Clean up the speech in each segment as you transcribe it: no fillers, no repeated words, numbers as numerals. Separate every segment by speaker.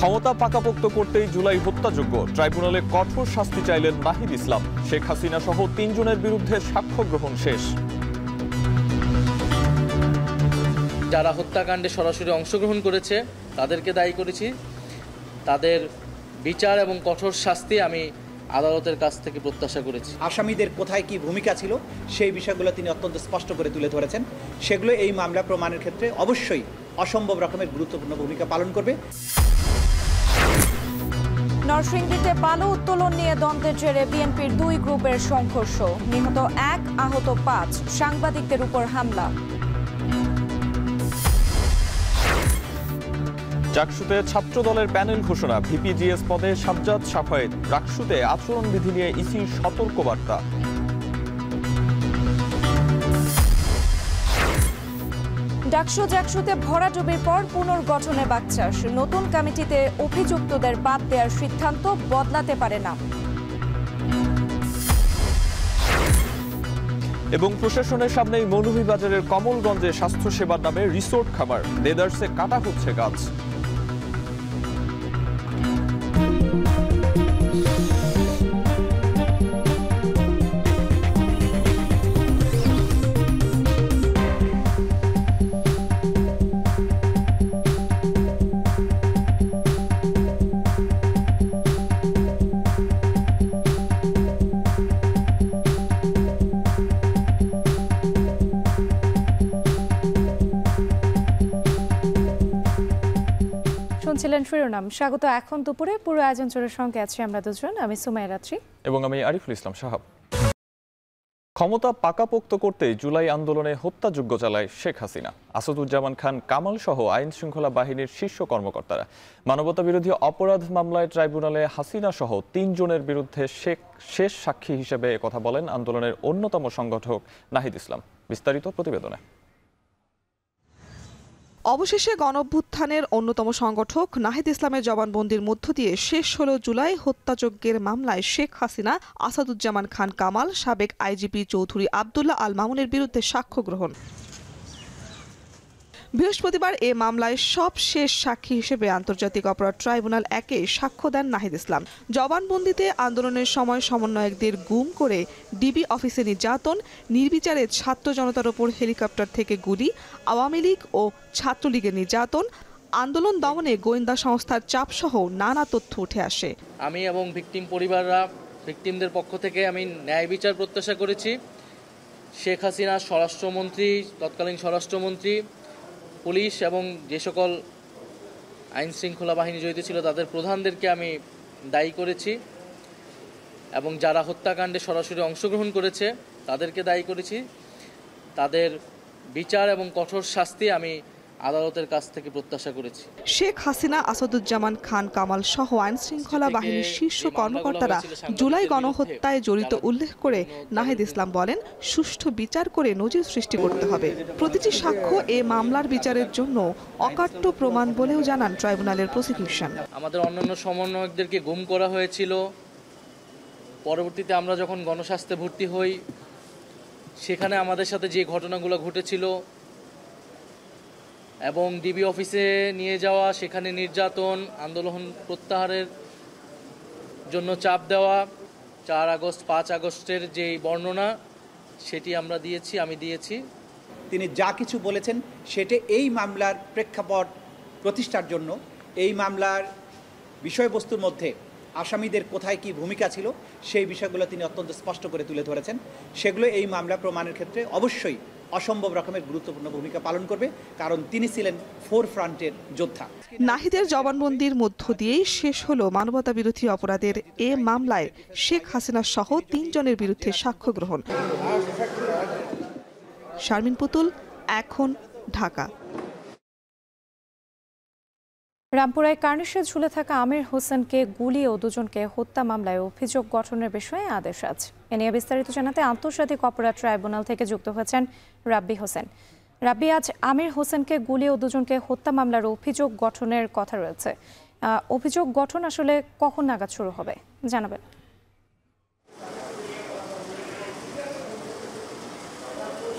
Speaker 1: ক্ষমতা পাকাপোক্ত করতেই জুলাই হত্যাযোগ্য ট্রাইব্যুনালে কঠোর শাস্তি চাইলেন নাহিদ ইসলাম। শেখ হাসিনা সহ ৩ জনের বিরুদ্ধে সাক্ষ্য গ্রহণ শেষ।
Speaker 2: যারা হত্যাকাণ্ডে সরাসরি অংশগ্রহণ করেছে তাদেরকে দায়ী করেছি। তাদের বিচার এবং কঠোর শাস্তি আমি আদালতের কাছ থেকে প্রত্যাশা করেছি।
Speaker 3: আসামিদের কোথায় কি ভূমিকা ছিল সেই বিষয়গুলো তিনি অত্যন্ত স্পষ্ট করে তুলে ধরেছেন। সেগুলো এই মামলা প্রমাণের ক্ষেত্রে অবশ্যই অসম্ভব রকমের গুরুত্বপূর্ণ ভূমিকা পালন করবে।
Speaker 4: নরসিংদীতে বালু উত্তোলন নিয়ে দ্বন্দ্বের জেরে বিএনপির ২ গ্রুপের সংঘর্ষ, নিহত ১, আহত ৫, সাংবাদিকদের উপর হামলা।
Speaker 1: চাকসুতে ছাত্র দলের প্যানেল ঘোষণা, ভিপিজিএস পদে সাজ্জাদ সাফায়েত। রাকসুতে আচরণবিধি নিয়ে ইসির সতর্কবার্তা।
Speaker 4: জাকসুতে ভরাডুবির পর পুনর্গঠনে বাকচাষ, নতুন কমিটিতে অভিযুক্তদের বাদ দেওয়ার সিদ্ধান্ত বদলাতে পারে না।
Speaker 1: এবং প্রশাসনের সামনেই মৌলভীবাজারের কমলগঞ্জে স্বাস্থ্যসেবার নামে রিসোর্ট খামার, দেদারসে কাটা হচ্ছে গাছ।
Speaker 4: শুনছিলেন শিরোনাম। স্বাগত এখন দুপুরে পুরো আয়োজন জোরের সঙ্গে আছি আমরা দুজন, আমি সুমাইয়া রাত্রি
Speaker 1: এবং আমি আরিফুল ইসলাম সাহাব। ক্ষমতা পাকাপোক্ত করতে জুলাই আন্দোলনে হত্যাযজ্ঞ চালায় শেখ হাসিনা। আসাদুজ্জামান খান কামাল সহ আইন শৃঙ্খলা বাহিনীর শীর্ষ কর্মকর্তারা মানবতা বিরোধী অপরাধ মামলায় ট্রাইব্যুনালে হাসিনা সহ ৩ জনের বিরুদ্ধে শেষ সাক্ষী হিসেবে কথা বলেন আন্দোলনের অন্যতম সংগঠক নাহিদ ইসলাম। বিস্তারিত প্রতিবেদনে।
Speaker 5: অবশেষে গণঅভ্যুত্থানের অন্যতম সংগঠক নাহিদ ইসলামের জবানবন্দির মধ্য দিয়ে শেষ হলো জুলাই হত্যাযজ্ঞের মামলায় শেখ হাসিনা, আসাদুজ্জামান খান কামাল, সাবেক আইজিপি চৌধুরী আবদুল্লাহ আল মামুনের বিরুদ্ধে সাক্ষ্য গ্রহণ। বৃহস্পতিবার এ মামলায় সব শেষ সাক্ষী হিসেবে আন্তর্জাতিক অপরাধ ট্রাইব্যুনাল 1-এ সাক্ষ্য দেন নাহিদ ইসলাম। জবানবন্দিতে আন্দোলনের সময় সমন্বয়কদের গুম করে ডিবি অফিসে নির্যাতন, নির্বিচারে ছাত্র জনতার ওপর হেলিকপ্টার থেকে গুলি, আওয়ামী লীগ ও ছাত্রলীগের নির্যাতন, আন্দোলন দমনে গোয়েন্দা সংস্থার চাপসহ নানা তথ্য উঠে আসে।
Speaker 2: আমি এবং ভিকটিমদের পক্ষ থেকে আমি ন্যায় বিচার প্রত্যাশা করেছি। শেখ হাসিনা স্বরাষ্ট্রমন্ত্রী, তৎকালীন স্বরাষ্ট্রমন্ত্রী, পুলিশ এবং যে সকল আইন শৃঙ্খলা বাহিনী জড়িত ছিল তাদের প্রধানদেরকে আমি দায়ী করেছি এবং যারা হত্যাকাণ্ডে সরাসরি অংশগ্রহণ করেছে তাদেরকে দায়ী করেছি। তাদের বিচার এবং কঠোর শাস্তি আমি আদালতের কাছ থেকে প্রত্যাশা করেছি।
Speaker 5: শেখ হাসিনা, আসাদুজ্জামান খান কামাল সহ আইন শৃঙ্খলা বাহিনীর শীর্ষ কর্মকর্তারা জুলাই গণহত্যায় জড়িত উল্লেখ করে নাহিদ ইসলাম বলেন, সুষ্ঠু বিচার করে নজির সৃষ্টি করতে হবে। প্রতিটি সাক্ষ্য এ মামলার বিচারের জন্য অকাট্য প্রমাণ বলেও জানান ট্রাইব্যুনালের প্রসিকিউশন।
Speaker 2: আমাদের অন্যান্য সমন্বয়কদেরকে গুম করা হয়েছিল। পরবর্তীতে আমরা যখন গণস্বাস্থ্যে ভর্তি হই সেখানে আমাদের সাথে যে ঘটনাগুলো ঘটেছিল এবং ডিবি অফিসে নিয়ে যাওয়া, সেখানে নির্যাতন, আন্দোলন প্রত্যাহারের জন্য চাপ দেওয়া, 4 আগস্ট 5 আগস্টের যেই বর্ণনা সেটি আমি দিয়েছি।
Speaker 3: তিনি যা কিছু বলেছেন সেটা এই মামলার প্রেক্ষাপট প্রতিষ্ঠার জন্য, এই মামলার বিষয়বস্তুর মধ্যে আসামিদের কোথায় কি ভূমিকা ছিল সেই বিষয়গুলো তিনি অত্যন্ত স্পষ্ট করে তুলে ধরেছেন। সেগুলো এই মামলা প্রমাণের ক্ষেত্রে অবশ্যই অসম্ভব রকমের গুরুত্বপূর্ণ ভূমিকা পালন করবে, কারণ তিনি ছিলেন ফোরফ্রন্টের যোদ্ধা।
Speaker 5: নাহিদের জবানবন্দির মধ্য দিয়েই শেষ হলো মানবতা বিরোধী অপরাধের এ মামলায় শেখ হাসিনা সহ 3 জনের বিরুদ্ধে সাক্ষ্য গ্রহণ। শারমিন পুতুল, এখন, ঢাকা।
Speaker 4: রামপুরায় কার্নিশে ঝুলে থাকা আমির হোসেনকে গুলি ও 2 জনকে হত্যা মামলায় অভিযোগ গঠনের বিষয়ে আদেশ আছে। এ নিয়ে বিস্তারিত জানাতে আন্তর্জাতিক অপরাধ ট্রাইব্যুনাল থেকে যুক্ত হয়েছেন রাব্বি হোসেন। রাব্বি, আজ আমির হোসেনকে গুলি ও 2 জনকে হত্যা মামলার অভিযোগ গঠনের কথা রয়েছে। অভিযোগ গঠন আসলে কখন নাগাদ শুরু হবে জানাবেন?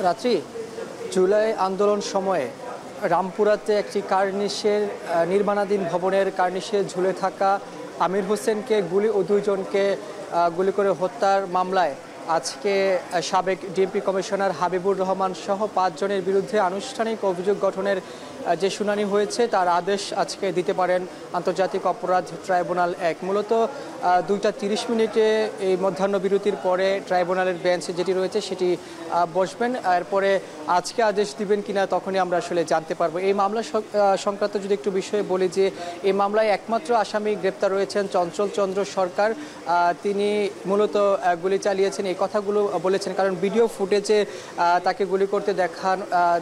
Speaker 6: রাত্রি, জুলাই আন্দোলন সময়ে রামপুরাতে একটি কার্নিশের নির্মাণাধীন ভবনের কার্নিশে ঝুলে থাকা আমির হোসেনকে দুইজনকে গুলি করে হত্যার মামলায় আজকে সাবেক ডিএমপি কমিশনার হাবিবুর রহমান সহ 5 জনের বিরুদ্ধে আনুষ্ঠানিক অভিযোগ গঠনের যে শুনানি হয়েছে তার আদেশ আজকে দিতে পারেন আন্তর্জাতিক অপরাধ ট্রাইব্যুনাল 1। মূলত 2:30 মিনিটে এই মধ্যাহ্ন বিরতির পরে ট্রাইব্যুনালের বেঞ্চ যেটি রয়েছে সেটি বসবেন। এরপরে আজকে আদেশ দিবেন কিনা তখনই আমরা আসলে জানতে পারবো। এই মামলা সংক্রান্ত যদি একটু বিষয়ে বলি যে এই মামলায় একমাত্র আসামি গ্রেপ্তার রয়েছেন চঞ্চল চন্দ্র সরকার। তিনি মূলত গুলি চালিয়েছেন এই কথাগুলো বলেছেন, কারণ ভিডিও ফুটেজে তাকে গুলি করতে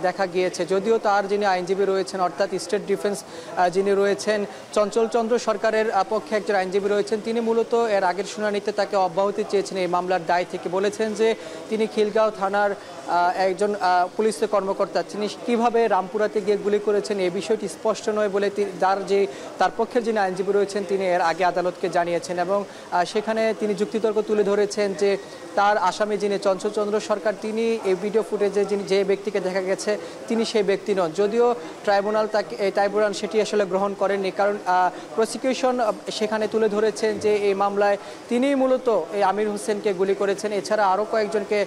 Speaker 6: দেখা গিয়েছে। যদিও তার যিনি আইনজীবী রয়েছেন অর্থাৎ স্টেট ডিফেন্স যিনি রয়েছেন চঞ্চল চন্দ্র সরকারের পক্ষে একজন আইনজীবী রয়েছেন, তিনি মূলত এর আগের শুনানিতে তাকে অব্যাহতি চেয়েছেন এই মামলার দায় থেকে। বলেছেন যে তিনি খিলগাঁও থানার একজন পুলিশ কর্মকর্তা, তিনি কিভাবে রামপুরাতে গিয়ে গুলি করেছেন এই বিষয়টি স্পষ্ট নয় বলে তার পক্ষের যিনি আইনজীবী রয়েছেন তিনি এর আগে আদালতকে জানিয়েছেন এবং সেখানে তিনি যুক্তিতর্ক তুলে ধরেছেন যে তার আসামি যিনি চঞ্চল চন্দ্র সরকার তিনি এই ভিডিও ফুটেজে যে ব্যক্তিকে দেখা গেছে তিনি সেই ব্যক্তি নন। যদিও ট্রাইব্যুনাল সেটি আসলে গ্রহণ করেননি, কারণ প্রসিকিউশন সেখানে তুলে ধরেছেন যে এই মামলায় তিনি মূলত এই আমির হোসেনকে গুলি করেছেন, এছাড়া আরও কয়েকজনকে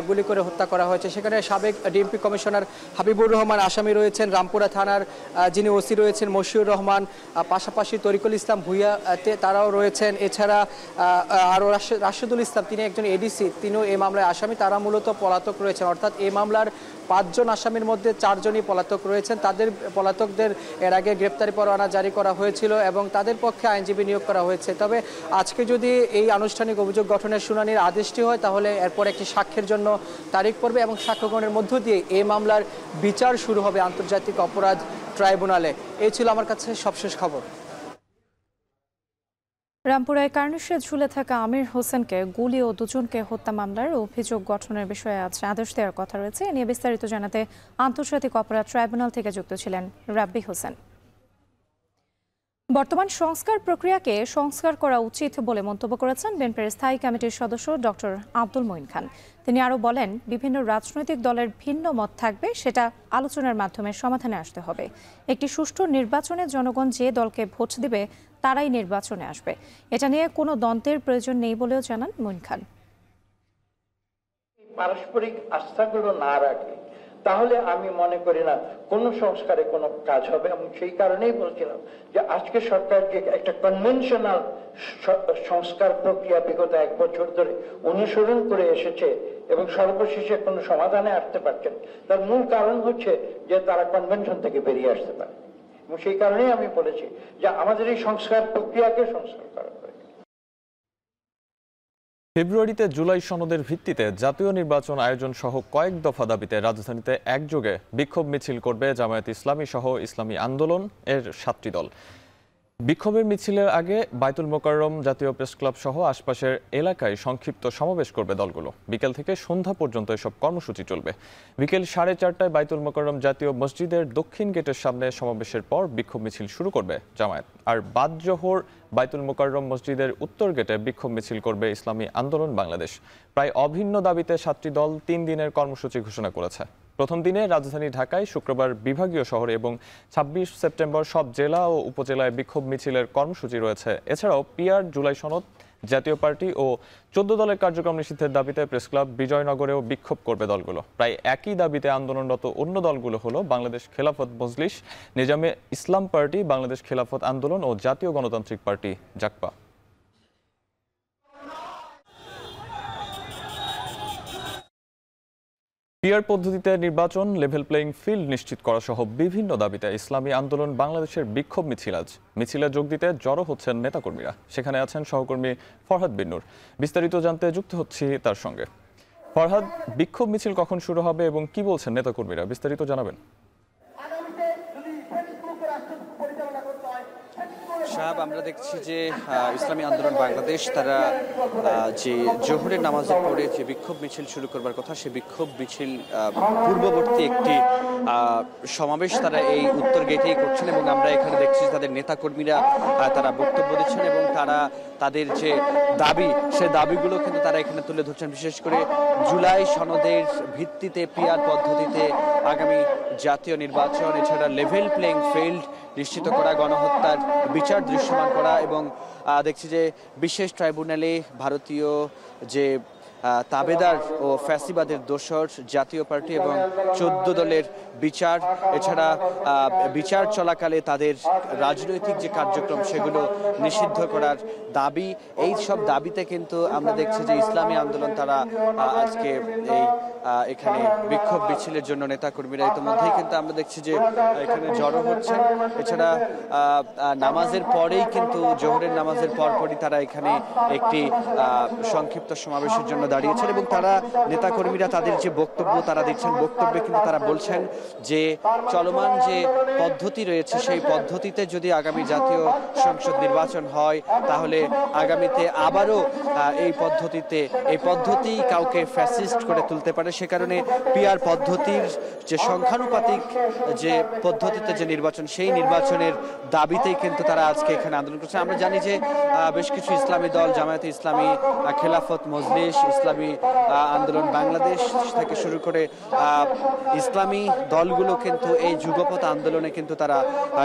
Speaker 6: গুলি করে হত্যা করা হয়েছে। সেখানে সাবেক ডিএমপি কমিশনার হাবিবুর রহমান আসামি রয়েছেন, রামপুরা থানার যিনি ওসি রয়েছেন মশিউর রহমান, পাশাপাশি তরিকুল ইসলাম ভুইয়া তারাও রয়েছেন, এছাড়া আরও রাশেদুল ইসলাম তিনি একজন এডিসি তিনিও এই মামলায় আসামি। তারা মূলত পলাতক রয়েছেন, অর্থাৎ এই মামলার 5 জন আসামির মধ্যে 4 জনই পলাতক রয়েছেন। তাদের পলাতকদের এর আগে গ্রেপ্তারি পরোয়ানা জারি করা হয়েছিল এবং তাদের পক্ষে আইনজীবী নিয়োগ করা হয়েছে। তবে আজকে যদি এই আনুষ্ঠানিক অভিযোগ গঠনের শুনানির আদেশটি হয় তাহলে এরপর একটি সাক্ষ্যের জন্য তারিখ পড়বে এবং সাক্ষ্যগ্রহণের মধ্য দিয়ে এই মামলার বিচার শুরু হবে আন্তর্জাতিক অপরাধ ট্রাইব্যুনালে। এই ছিল আমার কাছে সবশেষ খবর।
Speaker 4: রামপুরায় কার্নিশে ঝুলে থাকা আমির হোসেনকে গুলি ও 2 জনকে হত্যা মামলার অভিযোগ গঠনের বিষয়ে আজ আদেশ দেওয়ার কথা রয়েছে। এ নিয়ে বিস্তারিত জানাতে আন্তর্জাতিক অপরাধ ট্রাইব্যুনাল থেকে যুক্ত ছিলেন রাব্বি হোসেন। বর্তমান সংস্কার প্রক্রিয়াকে সংস্কার করা উচিত বলে মন্তব্য করেছেন বিএনপির স্থায়ী কমিটির সদস্য ডক্টর আব্দুল মঈন খান। তিনি আরও বলেন, বিভিন্ন রাজনৈতিক দলের ভিন্ন মত থাকবে, সেটা আলোচনার মাধ্যমে সমাধানে আসতে হবে। একটি সুষ্ঠু নির্বাচনে জনগণ যে দলকে ভোট দিবে তারাই নির্বাচনে আসবে, এটা নিয়ে কোনো দ্বন্দ্বের প্রয়োজন নেই বলেও জানান মঈন খান।
Speaker 7: পারস্পরিক আস্থাগুলো না রাখে তাহলে আমি মনে করি না কোনো সংস্কারে কোনো কাজ হবে। এবং সেই কারণেই বলছিলাম যে আজকে সরকার যে একটা কনভেনশনাল সংস্কার প্রক্রিয়া বিগত 1 বছর ধরে অনুসরণ করে এসেছে এবং সর্বশেষে কোনো সমাধানে আসতে পারছেন, তার মূল কারণ হচ্ছে যে তারা কনভেনশন থেকে বেরিয়ে আসতে পারে। এবং সেই কারণেই আমি বলেছি যে আমাদের এই সংস্কার প্রক্রিয়াকে সংস্কার করা হবে।
Speaker 1: ফেব্রুয়ারিতে জুলাই সনদের ভিত্তিতে জাতীয় নির্বাচন আয়োজন সহ কয়েক দফা দাবিতে রাজধানীতে একযোগে বিক্ষোভ মিছিল করবে জামায়াত ইসলামী সহ ইসলামী আন্দোলন এর 7টি দল। বিক্ষোভের মিছিলের আগে বায়তুল মোকাররম জাতীয় প্রেস ক্লাব সহ আশপাশের এলাকায় সংক্ষিপ্ত সমাবেশ করবে দলগুলো। বিকেল থেকে সন্ধ্যা পর্যন্ত এসব কর্মসূচি চলবে। বিকেল 4:30টায় বায়তুল মোকাররম জাতীয় মসজিদের দক্ষিণ গেটের সামনে সমাবেশের পর বিক্ষোভ মিছিল শুরু করবে জামায়াত। আর বাদ জোহর বায়তুল মোকাররম মসজিদের উত্তর গেটে বিক্ষোভ মিছিল করবে ইসলামী আন্দোলন বাংলাদেশ। প্রায় অভিন্ন দাবিতে 7টি দল 3 দিনের কর্মসূচি ঘোষণা করেছে। প্রথম দিনে রাজধানী ঢাকায়, শুক্রবার বিভাগীয় শহরে এবং 26 সেপ্টেম্বর সব জেলা ও উপজেলায় বিক্ষোভ মিছিলের কর্মসূচি রয়েছে। এছাড়াও পিআর, জুলাই সনদ, জাতীয় পার্টি ও 14 দলের কার্যক্রম নিষিদ্ধের দাবিতে প্রেসক্লাব, বিজয়নগরেও বিক্ষোভ করবে দলগুলো। প্রায় একই দাবিতে আন্দোলনরত অন্য দলগুলো হলো বাংলাদেশ খেলাফত মজলিস, নিজামে ইসলাম পার্টি, বাংলাদেশ খেলাফত আন্দোলন ও জাতীয় গণতান্ত্রিক পার্টি জাকপা। পিআর পদ্ধতিতে নির্বাচন, লেভেল প্লেইং ফিল্ড নিশ্চিত করা সহ বিভিন্ন দাবিতে ইসলামী আন্দোলন বাংলাদেশের বিক্ষোভ মিছিল আজ। মিছিলে যোগ দিতে জড়ো হচ্ছেন নেতাকর্মীরা। সেখানে আছেন সহকর্মী ফরহাদ বিন্নুর। বিস্তারিত জানতে যুক্ত হচ্ছি তার সঙ্গে। ফরহাদ, বিক্ষোভ মিছিল কখন শুরু হবে এবং কি বলছেন নেতাকর্মীরা, বিস্তারিত জানাবেন।
Speaker 8: সাহাব, আমরা দেখছি যে ইসলামী আন্দোলন বাংলাদেশ তারা যে জোহরের নামাজের পরে যে বিক্ষোভ মিছিল শুরু করবার কথা, সেই বিক্ষোভ মিছিল পূর্ববর্তী একটি সমাবেশ তারা এই উত্তর গেটেই করছেন এবং আমরা এখানে দেখছি তাদের নেতাকর্মীরা তারা বক্তব্য দিচ্ছেন এবং তারা তাদের যে দাবি, সেই দাবিগুলো কিন্তু তারা এখানে তুলে ধরছেন। বিশেষ করে জুলাই সনদের ভিত্তিতে পিআর পদ্ধতিতে আগামী জাতীয় নির্বাচন, এছাড়া লেভেল প্লেইং ফিল্ড নিশ্চিত করা, গণহত্যার বিচার দৃশ্যমান করা এবং দেখছি যে বিশেষ ট্রাইব্যুনালে ভারতীয় যে তাবেদার ও ফ্যাসিবাদের দোসর জাতীয় পার্টি এবং 14 দলের বিচার, এছাড়া বিচার চলাকালে তাদের রাজনৈতিক যে কার্যক্রম সেগুলো নিষিদ্ধ করার দাবি, এই সব দাবিতে কিন্তু আমরা দেখছি যে ইসলামী আন্দোলন তারা আজকে এই এখানে বিক্ষোভ মিছিলের জন্য নেতাকর্মীরা ইতিমধ্যেই কিন্তু আমরা দেখছি যে এখানে জড়ো হচ্ছেন। এছাড়া নামাজের পরেই কিন্তু জোহরের নামাজের পরপরই তারা এখানে একটি সংক্ষিপ্ত সমাবেশের জন্য দাঁড়িয়েছেন এবং তারা নেতাকর্মীরা তাদের যে বক্তব্য তারা দিচ্ছেন, বক্তব্যে কিন্তু তারা বলছেন যে চলমান যে পদ্ধতি রয়েছে সেই পদ্ধতিতে যদি আগামী জাতীয় সংসদ নির্বাচন হয় তাহলে আগামীতে আবারও এই পদ্ধতি কাউকে ফ্যাসিস্ট করে তুলতে পারে। সে কারণে পিআর পদ্ধতির যে সংখ্যানুপাতিক যে পদ্ধতিতে যে নির্বাচন, সেই নির্বাচনের দাবিতেই কিন্তু তারা আজকে এখানে আন্দোলন করছে। আমরা জানি যে বেশ কিছু ইসলামী দল, জামায়াতে ইসলামী, খেলাফত মজলিস, ইসলামী আন্দোলন বাংলাদেশ থেকে শুরু করে ইসলামী দলগুলো কিন্তু এই যুগপৎ আন্দোলনে কিন্তু তারা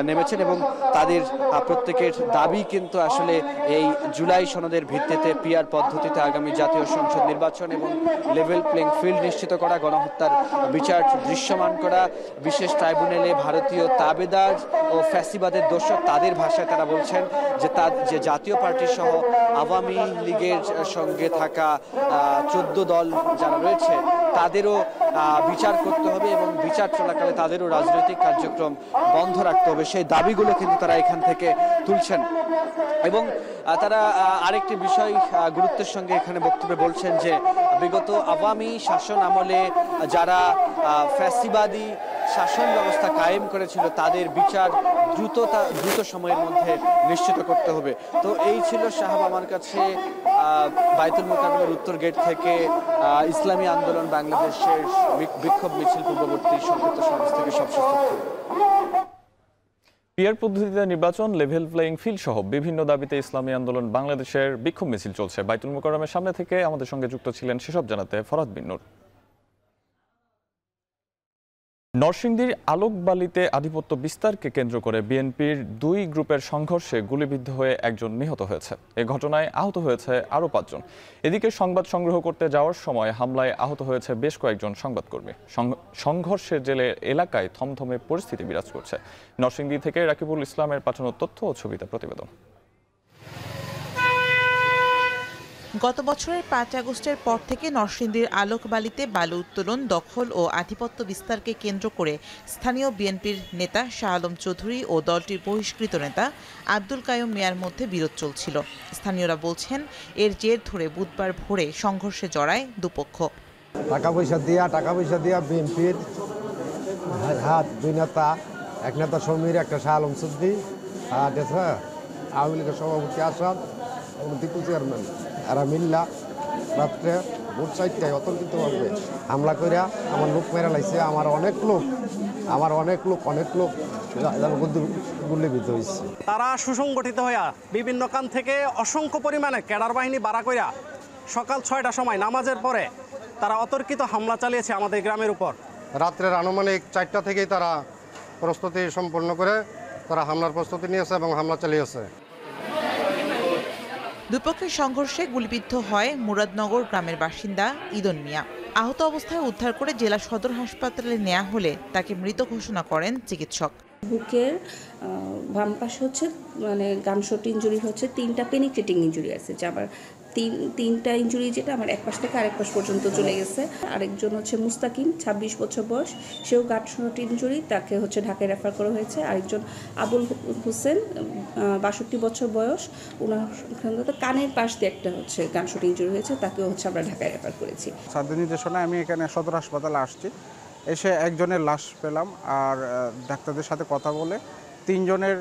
Speaker 8: নেমেছেন এবং তাদের প্রত্যেকের দাবি কিন্তু আসলে এই জুলাই সনদের ভিত্তিতে পিআর পদ্ধতিতে আগামী জাতীয় সংসদ নির্বাচন এবং লেভেল প্লেইং ফিল্ড নিশ্চিত করা, গণহত্যার বিচার দৃশ্যমান করা, বিশেষ ট্রাইব্যুনালে ভারতীয় তাবেদার ও ফ্যাসিবাদের দোসর তাদের ভাষায় তারা বলছেন যে জাতীয় পার্টি সহ আওয়ামী লীগের সঙ্গে থাকা 14 দল যারা রয়েছে তাদেরও বিচার করতে হবে এবং বিচার চলাকালে তাদেরও রাজনৈতিক কার্যক্রম বন্ধ রাখতে হবে, সেই দাবিগুলো কিন্তু তারা এখান থেকে তুলছেন। এবং তারা আরেকটি বিষয় গুরুত্বের সঙ্গে এখানে বক্তব্যে বলছেন যে বিগত আওয়ামী শাসন আমলে যারা ফ্যাসিবাদী শাসন ব্যবস্থা কায়েম করেছিল তাদের বিচার দ্রুত সময়ের মধ্যে নিশ্চিত করতে হবে। তো এই ছিল সাহাব আমার কাছে বাইতুল মোকাররমের উত্তর গেট থেকে ইসলামী আন্দোলন বাংলাদেশের বিক্ষোভ মিছিল পূর্ববর্তী সংক্ষিপ্ত সমাবেশ থেকে সবশেষ তথ্য।
Speaker 1: পিআর পদ্ধতিতে নির্বাচন, লেভেল প্লেইং ফিল্ড সহ বিভিন্ন দাবিতে ইসলামী আন্দোলন বাংলাদেশের বিক্ষোভ মিছিল চলছে। বাইতুল মোকাররমের সামনে থেকে আমাদের সঙ্গে যুক্ত ছিলেন সেসব জানাতে ফরহাদ বিন নূর। নরসিংদীর আলোকবালিতে আধিপত্য বিস্তারকে কেন্দ্র করে বিএনপির 2 গ্রুপের সংঘর্ষে গুলিবিদ্ধ হয়ে একজন নিহত হয়েছে। এ ঘটনায় আহত হয়েছে আরও 5 জন। এদিকে সংবাদ সংগ্রহ করতে যাওয়ার সময় হামলায় আহত হয়েছে বেশ কয়েকজন সংবাদকর্মী। সংঘর্ষের জেরে এলাকায় থমথমে পরিস্থিতি বিরাজ করছে। নরসিংদী থেকে রাকিবুল ইসলামের পাঠানো তথ্য ও ছবিতে প্রতিবেদন।
Speaker 9: গত বছরের 5 আগস্টের পর থেকে নরসিংদীর আলোকবালিতে বালু উত্তোলন, দখল ও আধিপত্য বিস্তারকে কেন্দ্র করে স্থানীয় বিএনপির নেতা শাহ আলম চৌধুরী ও দলটির বহিষ্কৃত নেতা আব্দুল কাইয়ুম মিয়ার মধ্যে বিরোধ চলছিল। স্থানীয়রা বলছেন এর জের ধরে বুধবার ভোরে সংঘর্ষে জড়ায় দুপক্ষ।
Speaker 10: টাকা পয়সা দিয়া বিএনপির হাত 2 নেতা, এক নেতা সমীর, একটা শাহ আলম চৌধুরী, আওয়ামী লীগের সভাপতি আসাদ, দীপু চেয়ারম্যান, এরা মিল্লা রাত্রে ভোর 4টায় অতর্কিতভাবে হামলা করে আমার লোক মেরা লাইছে। আমার অনেক লোক গুলিবিদ্ধ হয়েছে।
Speaker 11: তারা সুসংগঠিত হইয়া বিভিন্ন কান থেকে অসংখ্য পরিমাণে ক্যাডার বাহিনী বাড়া কইরা সকাল 6টার সময় নামাজের পরে তারা অতর্কিত হামলা চালিয়েছে আমাদের গ্রামের উপর।
Speaker 10: রাত্রের আনুমানিক 4টা থেকেই তারা প্রস্তুতি সম্পন্ন করে তারা হামলার প্রস্তুতি নিয়েছে এবং হামলা চালিয়েছে।
Speaker 9: দুপক্ষের সংঘর্ষে গুলিবিদ্ধ হয় মুরাদনগর গ্রামের বাসিন্দা ইদন মিয়া। আহত অবস্থায় উদ্ধার করে জেলা সদর হাসপাতালে নেওয়া হলে তাকে মৃত ঘোষণা করেন চিকিৎসক।
Speaker 12: বুকের বাম পাশে হচ্ছে গানশট ইঞ্জুরি হচ্ছে, 3টা পেনিট্রেটিং ইঞ্জুরি আছে, যে আবার তিনটা ইঞ্জুরি যেটা আমার এক পাশ থেকে আরেক পাশ পর্যন্ত চলে গেছে। আরেকজন হচ্ছে মুস্তাকিম, 26 বছর বয়স, সেও গানশট ইঞ্জুরি, তাকে হচ্ছে ঢাকায় রেফার করা হয়েছে। আরেকজন আবুল হোসেন, 62 বছর বয়স, ওনার কানের পাশ দিয়ে একটা হচ্ছে গানশট ইঞ্জুরি হয়েছে, তাকেও হচ্ছে আমরা ঢাকায় রেফার করেছি।
Speaker 13: স্বাস্থ্য নির্দেশনায় আমি এখানে সদর হাসপাতালে আসছি। এসে একজনের লাশ পেলাম আর ডাক্তারদের সাথে কথা বলে 3 জনের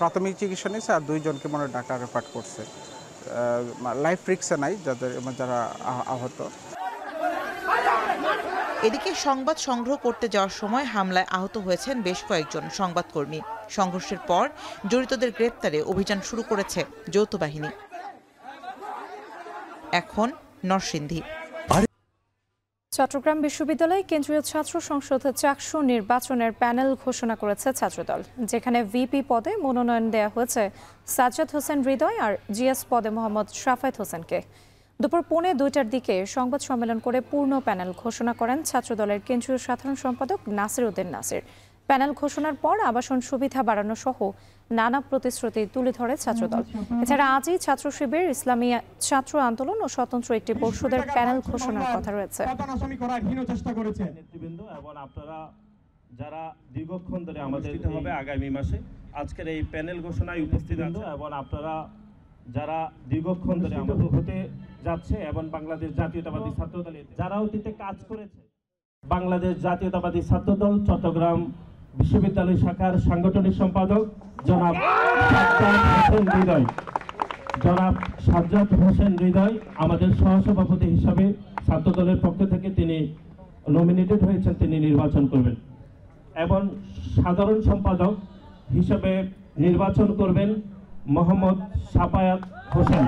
Speaker 13: প্রাথমিক চিকিৎসা নিয়েছে আর 2 জনকে মনে ঢাকা রেফার করছে। লাইফ রিস্কে নাই যারা আহত।
Speaker 9: এদিকে সংবাদ সংগ্রহ করতে যাওয়ার সময় হামলায় আহত হয়েছেন বেশ কয়েকজন সংবাদকর্মী। সংঘর্ষের পর জড়িতদের গ্রেপ্তারে অভিযান শুরু করেছে যৌথ বাহিনী। এখন নরসিংদী।
Speaker 4: চট্টগ্রাম বিশ্ববিদ্যালয় কেন্দ্রীয় ছাত্র সংসদ চাকসু নির্বাচনের প্যানেল ঘোষণা করেছে ছাত্রদল, যেখানে ভিপি পদে মনোনয়ন দেওয়া হয়েছে সাজ্জাদ হোসেন হৃদয় আর জিএস পদে মোহাম্মদ শাফায়েত হোসেনকে। দুপুর 1:45টার দিকে সংবাদ সম্মেলন করে পূর্ণ প্যানেল ঘোষণা করেন ছাত্রদলের কেন্দ্রীয় সাধারণ সম্পাদক নাসির উদ্দিন নাসির। প্যানেল ঘোষণার পর আবাসন সুবিধা বাড়ানো সহ নানা প্রতিশ্রুতি তুলে ধরে ছাত্রদল। এছাড়া আজই ছাত্র শিবির, ইসলামী ছাত্র আন্দোলন ও স্বতন্ত্র একটি পরিষদের প্যানেল ঘোষণার কথা রয়েছে।
Speaker 14: যারা দীর্ঘক্ষণ ধরে আমাদের হবে আগামী মাসে আজকের এই প্যানেল ঘোষণায় উপস্থিত আছে এবং আপনারা যারা দীর্ঘক্ষণ ধরে আমাদের হতে যাচ্ছে এবং বাংলাদেশ জাতীয়তাবাদী ছাত্রদলের যারা অতীতে কাজ করেছে, বাংলাদেশ জাতীয়তাবাদী ছাত্রদল চট্টগ্রাম বিশ্ববিদ্যালয় শাখার সাংগঠনিক সম্পাদক জনাব সাজ্জাদ হোসেন হৃদয় আমাদের সহসভাপতি হিসাবে ছাত্রদলের পক্ষ থেকে তিনি নমিনেটেড হয়েছেন, তিনি নির্বাচন করবেন এবং সাধারণ সম্পাদক হিসাবে নির্বাচন করবেন মোহাম্মদ শাফায়েত হোসেন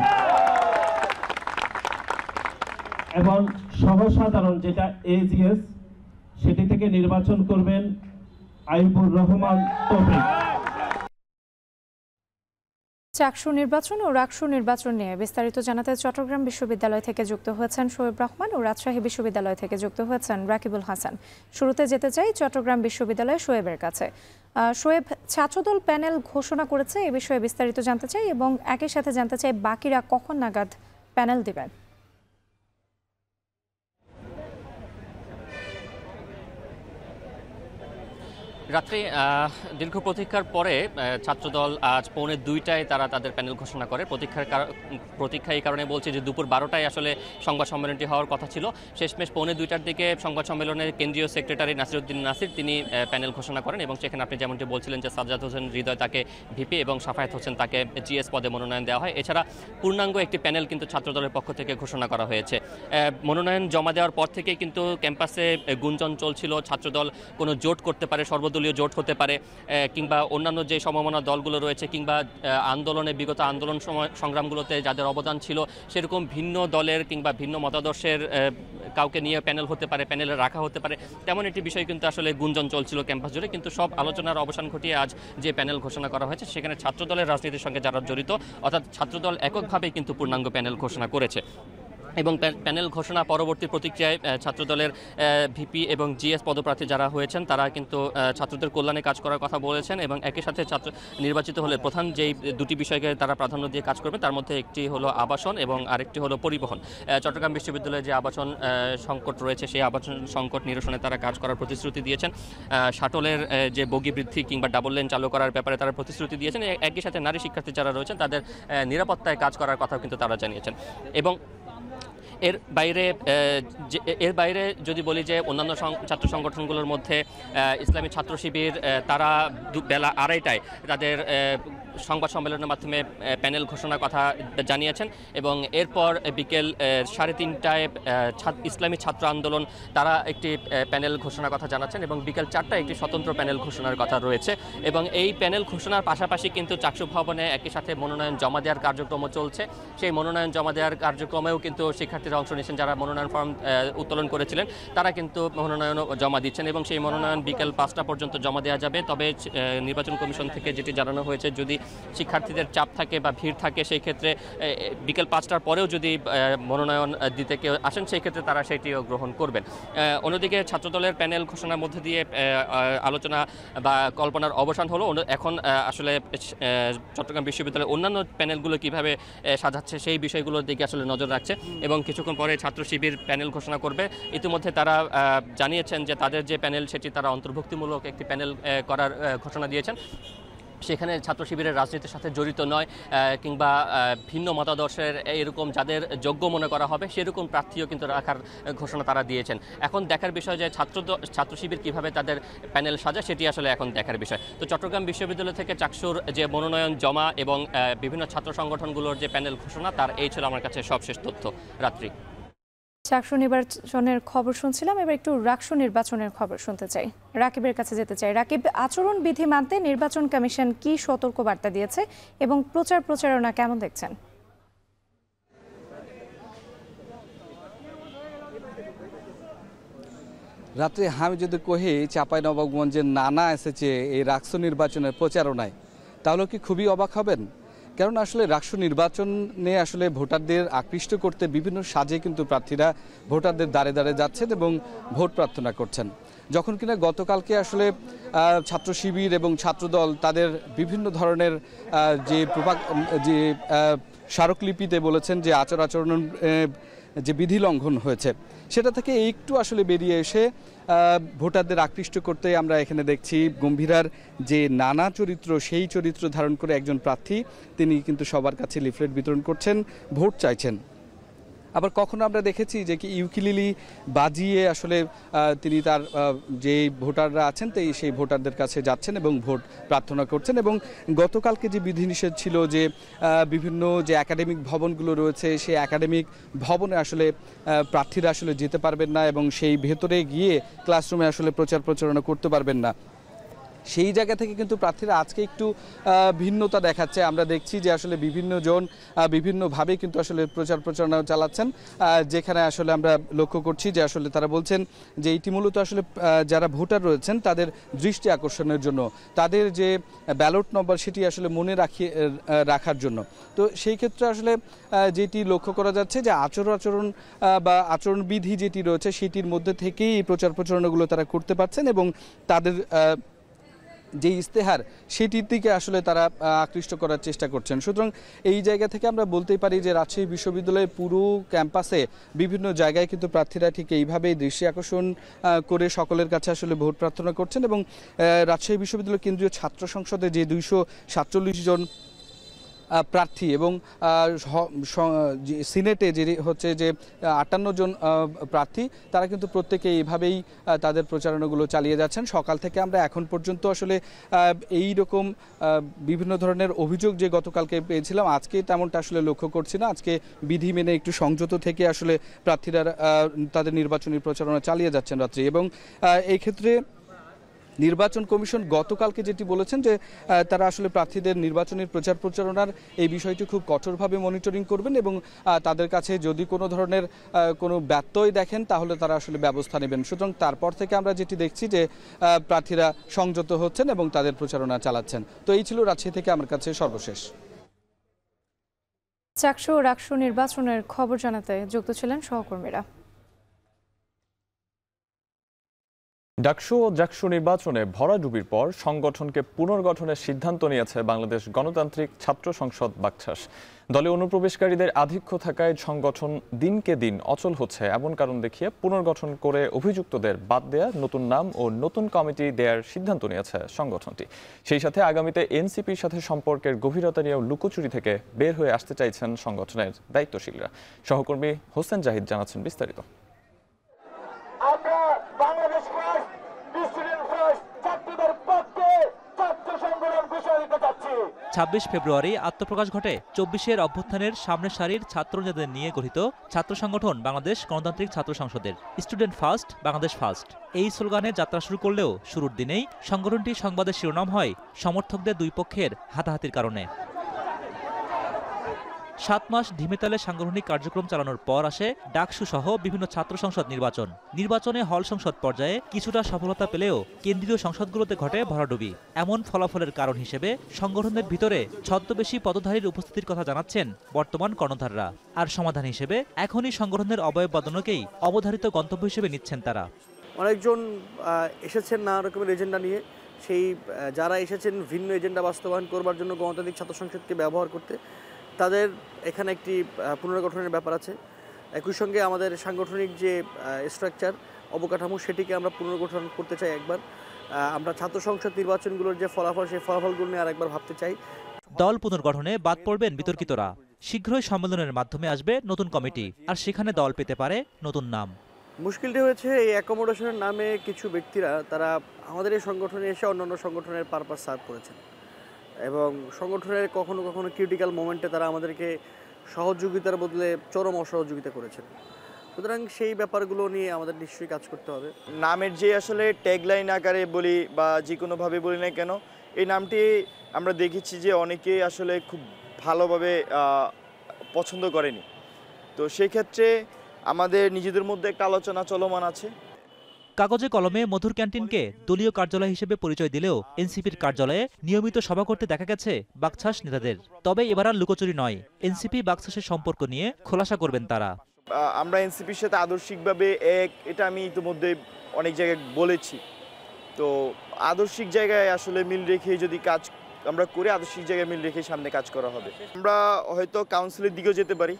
Speaker 14: এবং সহসাধারণ যেটা এজিএস সেটি থেকে নির্বাচন করবেন আইবুর রহমান তৌফিক।
Speaker 4: চাকসু নির্বাচন ও রাকসু নির্বাচন নিয়ে বিস্তারিত জানাতে চট্টগ্রাম বিশ্ববিদ্যালয় থেকে যুক্ত হয়েছেন শোয়েব রহমান ও রাজশাহী বিশ্ববিদ্যালয় থেকে যুক্ত হয়েছেন রাকিবুল হাসান। শুরুতে যেতে চাই চট্টগ্রাম বিশ্ববিদ্যালয় শোয়েবের কাছে। শোয়েব, ছাত্রদল প্যানেল ঘোষণা করেছে, এ বিষয়ে বিস্তারিত জানতে চাই এবং একই সাথে জানতে চাই বাকিরা কখন নাগাদ প্যানেল দিবেন।
Speaker 15: রাত্রে দীর্ঘ প্রতীক্ষার পরে ছাত্রদল আজ 1:45টায় তারা তাদের প্যানেল ঘোষণা করে। প্রতীক্ষা এই কারণে বলছে যে দুপুর 12টায় আসলে সংবাদ সম্মেলনটি হওয়ার কথা ছিল। শেষমেশ 1:45টার দিকে সংবাদ সম্মেলনের কেন্দ্রীয় সেক্রেটারি নাসির উদ্দিন নাসির তিনি প্যানেল ঘোষণা করেন এবং সেখানে আপনি যেমনটি বলছিলেন যে সাজ্জাদ হোসেন হৃদয় তাকে ভিপি এবং শাফায়েত হোসেন তাকে জিএস পদে মনোনয়ন দেওয়া হয়। এছাড়া পূর্ণাঙ্গ একটি প্যানেল কিন্তু ছাত্রদলের পক্ষ থেকে ঘোষণা করা হয়েছে। মনোনয়ন জমা দেওয়ার পর থেকেই কিন্তু ক্যাম্পাসে গুঞ্জন চলছিল ছাত্রদল কোনো জোট করতে পারে, সর্বদলীয় জোট হতে পারে, কিংবা অন্যান্য যে সমমনা দলগুলো রয়েছে কিংবা আন্দোলনে বিগত আন্দোলন সংগ্রামগুলোতে যাদের অবদান ছিল সেরকম ভিন্ন দলের কিংবা ভিন্ন মতাদর্শের কাউকে নিয়ে প্যানেল হতে পারে, প্যানেলে রাখা হতে পারে, তেমন একটি বিষয় কিন্তু আসলে গুঞ্জন চলছিল ক্যাম্পাস জুড়ে। কিন্তু সব আলোচনার অবসান ঘটিয়ে আজ যে প্যানেল ঘোষণা করা হয়েছে সেখানে ছাত্রদলের রাজনীতির সঙ্গে যারা জড়িত অর্থাৎ ছাত্রদল এককভাবেই কিন্তু পূর্ণাঙ্গ প্যানেল ঘোষণা করেছে এবং প্যানেল ঘোষণা পরবর্তী প্রতিক্রিয়ায় ছাত্রদলের ভিপি এবং জিএস পদপ্রার্থী যারা হয়েছেন তারা কিন্তু ছাত্রদের কল্যাণে কাজ করার কথা বলেছেন এবং একই সাথে ছাত্র নির্বাচিত হলে প্রধান যেই দুটি বিষয়কে তারা প্রাধান্য দিয়ে কাজ করবে তার মধ্যে একটি হলো আবাসন এবং আরেকটি হলো পরিবহন। চট্টগ্রাম বিশ্ববিদ্যালয়ে যে আবাসন সংকট রয়েছে সেই আবাসন সংকট নিরসনে তারা কাজ করার প্রতিশ্রুতি দিয়েছেন। শাটলের যে বগি বৃদ্ধি কিংবা ডাবল লেন চালু করার ব্যাপারে তারা প্রতিশ্রুতি দিয়েছেন। একই সাথে নারী শিক্ষার্থী যারা রয়েছেন তাদের নিরাপত্তায় কাজ করার কথাও কিন্তু তারা জানিয়েছেন। এবং এর বাইরে যদি বলি যে অন্যান্য ছাত্র সংগঠনগুলোর মধ্যে ইসলামী ছাত্র শিবির তারা বেলা 2:30টায় তাদের সংবাদ সম্মেলনের মাধ্যমে প্যানেল ঘোষণার কথা জানিয়েছেন এবং এরপর বিকেল 3:30টায় ইসলামী ছাত্র আন্দোলন তারা একটি প্যানেল ঘোষণার কথা জানাচ্ছেন এবং বিকেল 4টায় একটি স্বতন্ত্র প্যানেল ঘোষণার কথা রয়েছে। এবং এই প্যানেল ঘোষণার পাশাপাশি কিন্তু চাকসু ভবনে একই সাথে মনোনয়ন জমা দেওয়ার কার্যক্রমও চলছে। সেই মনোনয়ন জমা দেওয়ার কার্যক্রমেও কিন্তু শিক্ষার্থীরা অংশ নিয়েছেন, যারা মনোনয়ন ফর্ম উত্তোলন করেছিলেন তারা কিন্তু মনোনয়নও জমা দিচ্ছেন এবং সেই মনোনয়ন বিকেল 5টা পর্যন্ত জমা দেওয়া যাবে। তবে নির্বাচন কমিশন থেকে যেটি জানানো হয়েছে যদি শিক্ষার্থীদের চাপ থাকে বা ভিড় থাকে সেই ক্ষেত্রে বিকেল 5টার পরেও যদি মনোনয়ন দিতে কেউ আসেন সেই ক্ষেত্রে তারা সেটিও গ্রহণ করবেন। অন্যদিকে ছাত্রদলের প্যানেল ঘোষণার মধ্যে দিয়ে আলোচনা বা কল্পনার অবসান হলো। এখন আসলে চট্টগ্রাম বিশ্ববিদ্যালয়ের অন্যান্য প্যানেলগুলো কিভাবে সাজাচ্ছে সেই বিষয়গুলোর দিকে আসলে নজর রাখছে এবং কিছুক্ষণ পরে ছাত্র শিবির প্যানেল ঘোষণা করবে। ইতিমধ্যে তারা জানিয়েছেন যে তাদের যে প্যানেল সেটি তারা অন্তর্ভুক্তিমূলক একটি প্যানেল করার ঘোষণা দিয়েছেন। সেখানে ছাত্র শিবিরের রাজনীতির সাথে জড়িত নয় কিংবা ভিন্ন মতাদর্শের এরকম যাদের যোগ্য মনে করা হবে সেরকম প্রার্থীও কিন্তু রাখার ঘোষণা তারা দিয়েছেন। এখন দেখার বিষয় যে ছাত্র শিবির কীভাবে তাদের প্যানেল সাজায় সেটি আসলে এখন দেখার বিষয়। তো চট্টগ্রাম বিশ্ববিদ্যালয় থেকে চাকসুর যে মনোনয়ন জমা এবং বিভিন্ন ছাত্র সংগঠনগুলোর যে প্যানেল ঘোষণা তার এই ছিল আমার কাছে সবশেষ তথ্য। রাত্রি
Speaker 4: চাকসু নির্বাচনের খবর শুনছিলাম, এবার একটু রাকসু নির্বাচনের খবর শুনতে চাই। রাকিবের কাছে যেতে চাই। রাকিব, আচরণ বিধি মানতে নির্বাচন কমিশন কি সতর্ক বার্তা দিয়েছে এবং প্রচারণা কেমন দেখছেন?
Speaker 16: রাত্রে আমি যদি কহি চাঁপাইনবাবগঞ্জের নানা এসেছে এই রাকসু নির্বাচনের প্রচারণায়, তাহলে কি খুবই অবাক হবেন? কারণ আসলে রাকসু নির্বাচনে আসলে ভোটারদের আকৃষ্ট করতে বিভিন্ন সাজে কিন্তু প্রার্থীরা ভোটারদের দ্বারে দ্বারে যাচ্ছেন এবং ভোট প্রার্থনা করছেন। যখন কিনা গতকালকে আসলে ছাত্র শিবির এবং ছাত্রদল তাদের বিভিন্ন ধরনের যে স্মারকলিপিতে বলেছেন যে আচরণ যে বিধি লঙ্ঘন হয়েছে, সেটা থেকে একটু আসলে বেরিয়ে এসে ভোটারদের আকৃষ্ট করতে আমরা এখানে দেখছি গম্ভীরার যে নানা চরিত্র, সেই চরিত্র ধারণ করে একজন প্রার্থী তিনি কিন্তু সবার কাছে লিফলেট বিতরণ করছেন, ভোট চাইছেন। আবার কখনো আমরা দেখেছি যে কি ইউকিলিলি বাজিয়ে আসলে তিনি তার যে ভোটাররা আছেন সেই ভোটারদের কাছে যাচ্ছেন এবং ভোট প্রার্থনা করছেন। এবং গতকালকে যে বিধিনিষেধ ছিল যে বিভিন্ন যে একাডেমিক ভবনগুলো রয়েছে সেই একাডেমিক ভবনে আসলে প্রার্থীরা আসলে যেতে পারবেন না এবং সেই ভেতরে গিয়ে ক্লাসরুমে আসলে প্রচারণা করতে পারবেন না, সেই জায়গা থেকে কিন্তু প্রার্থীরা আজকে একটু ভিন্নতা দেখাচ্ছে। আমরা দেখছি যে আসলে বিভিন্ন জন বিভিন্নভাবে কিন্তু আসলে প্রচারণা চালাচ্ছেন, যেখানে আসলে আমরা লক্ষ্য করছি যে আসলে তারা বলছেন যে এটি মূলত আসলে যারা ভোটার রয়েছেন তাদের দৃষ্টি আকর্ষণের জন্য, তাদের যে ব্যালট নম্বর সেটি আসলে মনে রাখার জন্য। তো সেই ক্ষেত্রে আসলে যেটি লক্ষ্য করা যাচ্ছে যে বা আচরণবিধি যেটি রয়েছে সেটির মধ্যে থেকেই এই প্রচারণাগুলো তারা করতে পারছেন এবং তাদের যে ইস্তেহার সেটির দিকে আসলে তারা আকৃষ্ট করার চেষ্টা করছেন। সুতরাং এই জায়গা থেকে আমরা বলতেই পারি যে রাজশাহী বিশ্ববিদ্যালয়ের পুরো ক্যাম্পাসে বিভিন্ন জায়গায় কিন্তু প্রার্থীরা ঠিক এইভাবেই দৃষ্টি আকর্ষণ করে সকলের কাছে আসলে ভোট প্রার্থনা করছেন। এবং রাজশাহী বিশ্ববিদ্যালয় কেন্দ্রীয় ছাত্র সংসদে যে 247 জন প্রার্থী এবং সিনেটে যে হচ্ছে যে 58 জন প্রার্থী, তারা কিন্তু প্রত্যেকে এইভাবেই তাদের প্রচারণাগুলো চালিয়ে যাচ্ছেন। সকাল থেকে আমরা এখন পর্যন্ত আসলে এই রকম বিভিন্ন ধরনের অভিযোগ যে গতকালকে পেয়েছিলাম, আজকে তেমনটা আসলে লক্ষ্য করছি না। আজকে বিধি মেনে একটু সংযত থেকে আসলে প্রার্থীরা তাদের নির্বাচনী প্রচারণা চালিয়ে যাচ্ছেন রাত্রি। এবং এই ক্ষেত্রে নির্বাচন কমিশন গতকালকে যেটি বলেছেন যে তারা আসলে প্রার্থীদের নির্বাচনী প্রচারণার এই বিষয়টি খুব কঠোরভাবে মনিটরিং করবেন এবং তাদের কাছে যদি কোনো ধরনের কোনো ব্যত্যয় দেখেন তাহলে তারা আসলে ব্যবস্থা নেবেন। সুতরাং তারপর থেকে আমরা যেটি দেখছি যে প্রার্থীরা সংযত হচ্ছেন এবং তাদের প্রচারণা চালাচ্ছেন। তো এই ছিল রাজশাহী থেকে আমার কাছে সর্বশেষ।
Speaker 4: চাকসু ও রাকসু নির্বাচনের খবর জানাতে যুক্ত ছিলেন সহকর্মীরা।
Speaker 1: ডাকসু ও জাকসু নির্বাচনে ভরাডুবির পর সংগঠনকে পুনর্গঠনের সিদ্ধান্ত নিয়েছে বাংলাদেশ গণতান্ত্রিক ছাত্র সংসদ বাকছাস। দলে অনুপ্রবেশকারীদের আধিক্য থাকায় সংগঠন দিনকে দিন অচল হচ্ছে এমন কারণ দেখিয়ে পুনর্গঠন করে অভিযুক্তদের বাদ দেয়া, নতুন নাম ও নতুন কমিটি দেওয়ার সিদ্ধান্ত নিয়েছে সংগঠনটি। সেই সাথে আগামীতে এনসিপির সাথে সম্পর্কের গভীরতা নিয়েও লুকোচুরি থেকে বের হয়ে আসতে চাইছেন সংগঠনের দায়িত্বশীলরা। সহকর্মী হোসেন জাহিদ জানাচ্ছেন বিস্তারিত।
Speaker 17: 26 ফেব্রুয়ারি আত্মপ্রকাশ ঘটে 24-এর অভ্যুত্থানের সামনের সারির ছাত্র নেতাদের নিয়ে গঠিত ছাত্র সংগঠন বাংলাদেশ গণতান্ত্রিক ছাত্র সংসদের স্টুডেন্ট ফার্স্ট, বাংলাদেশ ফার্স্ট এই স্লোগানে যাত্রা শুরু করলেও শুরুর দিনেই সংগঠনটি সংবাদের শিরোনাম হয় সমর্থকদের দুই পক্ষের হাতাহাতির কারণে। 7 মাস ঢিমেতালে সাংগঠনিক কার্যক্রম চালানোর পর আসে ডাকসু সহ বিভিন্ন ছাত্র সংসদ নির্বাচনে হল সংসদ পর্যায়ে কিছুটা সফলতা পেলেও কেন্দ্রীয় সংসদগুলোতে ঘটে ভরাডুবি। এমন ফলাফলের কারণ হিসেবে সংগঠনের ভিতরে ছদ্মবেশী পদধারীর উপস্থিতির কথা জানাচ্ছেন বর্তমান কর্ণধাররা। আর সমাধান হিসেবে এখনই সংগঠনের অবয়ব বদলকেই অবধারিত গন্তব্য হিসেবে নিচ্ছেন তারা।
Speaker 18: অনেকজন এসেছেন নানা রকমের এজেন্ডা নিয়ে, সেই যারা এসেছেন ভিন্ন এজেন্ডা বাস্তবায়ন করবার জন্য গণতান্ত্রিক ছাত্র সংসদকে ব্যবহার করতে, তাদের এখানে একটি পুনর্গঠনের ব্যাপার আছে। একই সঙ্গে আমাদের সাংগঠনিক যে স্ট্রাকচার অবকাঠামো সেটিকে আমরা পুনর্গঠন করতে চাই একবার। আমরা ছাত্র সংসদ নির্বাচনগুলোর যে ফলাফল, সেই ফলাফলগুলো নিয়ে আরেকবার ভাবতে চাই।
Speaker 17: দল পুনর্গঠনে বাদ পড়বেন বিতর্কিতরা। শীঘ্রই সম্মেলনের মাধ্যমে আসবে নতুন কমিটি, আর সেখানে দল পেতে পারে নতুন নাম।
Speaker 18: মুশকিলটি হয়েছে এই অ্যাকোমোডেশনের নামে কিছু ব্যক্তিরা তারা আমাদের এই সংগঠনে এসে অন্যান্য সংগঠনের পারপাস সার্ভ করেছেন এবং সংগঠনের কখনো কখনো ক্রিটিক্যাল মোমেন্টে তারা আমাদেরকে সহযোগিতার বদলে চরম অসহযোগিতা করেছেন। সুতরাং সেই ব্যাপারগুলো নিয়ে আমাদের নিশ্চয়ই কাজ করতে হবে।
Speaker 19: নামের যে আসলে ট্যাগলাইন আকারে বলি বা যে কোনোভাবে বলি না কেন, এই নামটি আমরা দেখেছি যে অনেকেই আসলে খুব ভালোভাবে পছন্দ করেনি। তো সেই ক্ষেত্রে আমাদের নিজেদের মধ্যে একটা আলোচনা চলমান আছে।
Speaker 17: কাগজে কলমে মধুর ক্যান্টিনকে দলীয় কার্যালয় হিসেবে পরিচয় দিলেও এনসিপির কার্যালয়ে নিয়মিত সভা করতে দেখা গেছে বাকছাস নেতাদের। তবে এবার আর লুকোচুরি নয়, এনসিপি বাকছাসের সম্পর্ক নিয়ে খোলাসা করবেন তারা।
Speaker 19: আমরা এনসিপির সাথে আদর্শিকভাবে এটা আমি ইতিমধ্যে অনেক জায়গায় বলেছি। তো আদর্শিক জায়গায় আসলে মিল রেখে যদি কাজ আমরা করে আদর্শিক জায়গায় মিল রেখে সামনে কাজ করা হবে। আমরা হয়তো কাউন্সিলের দিকেও যেতে পারি,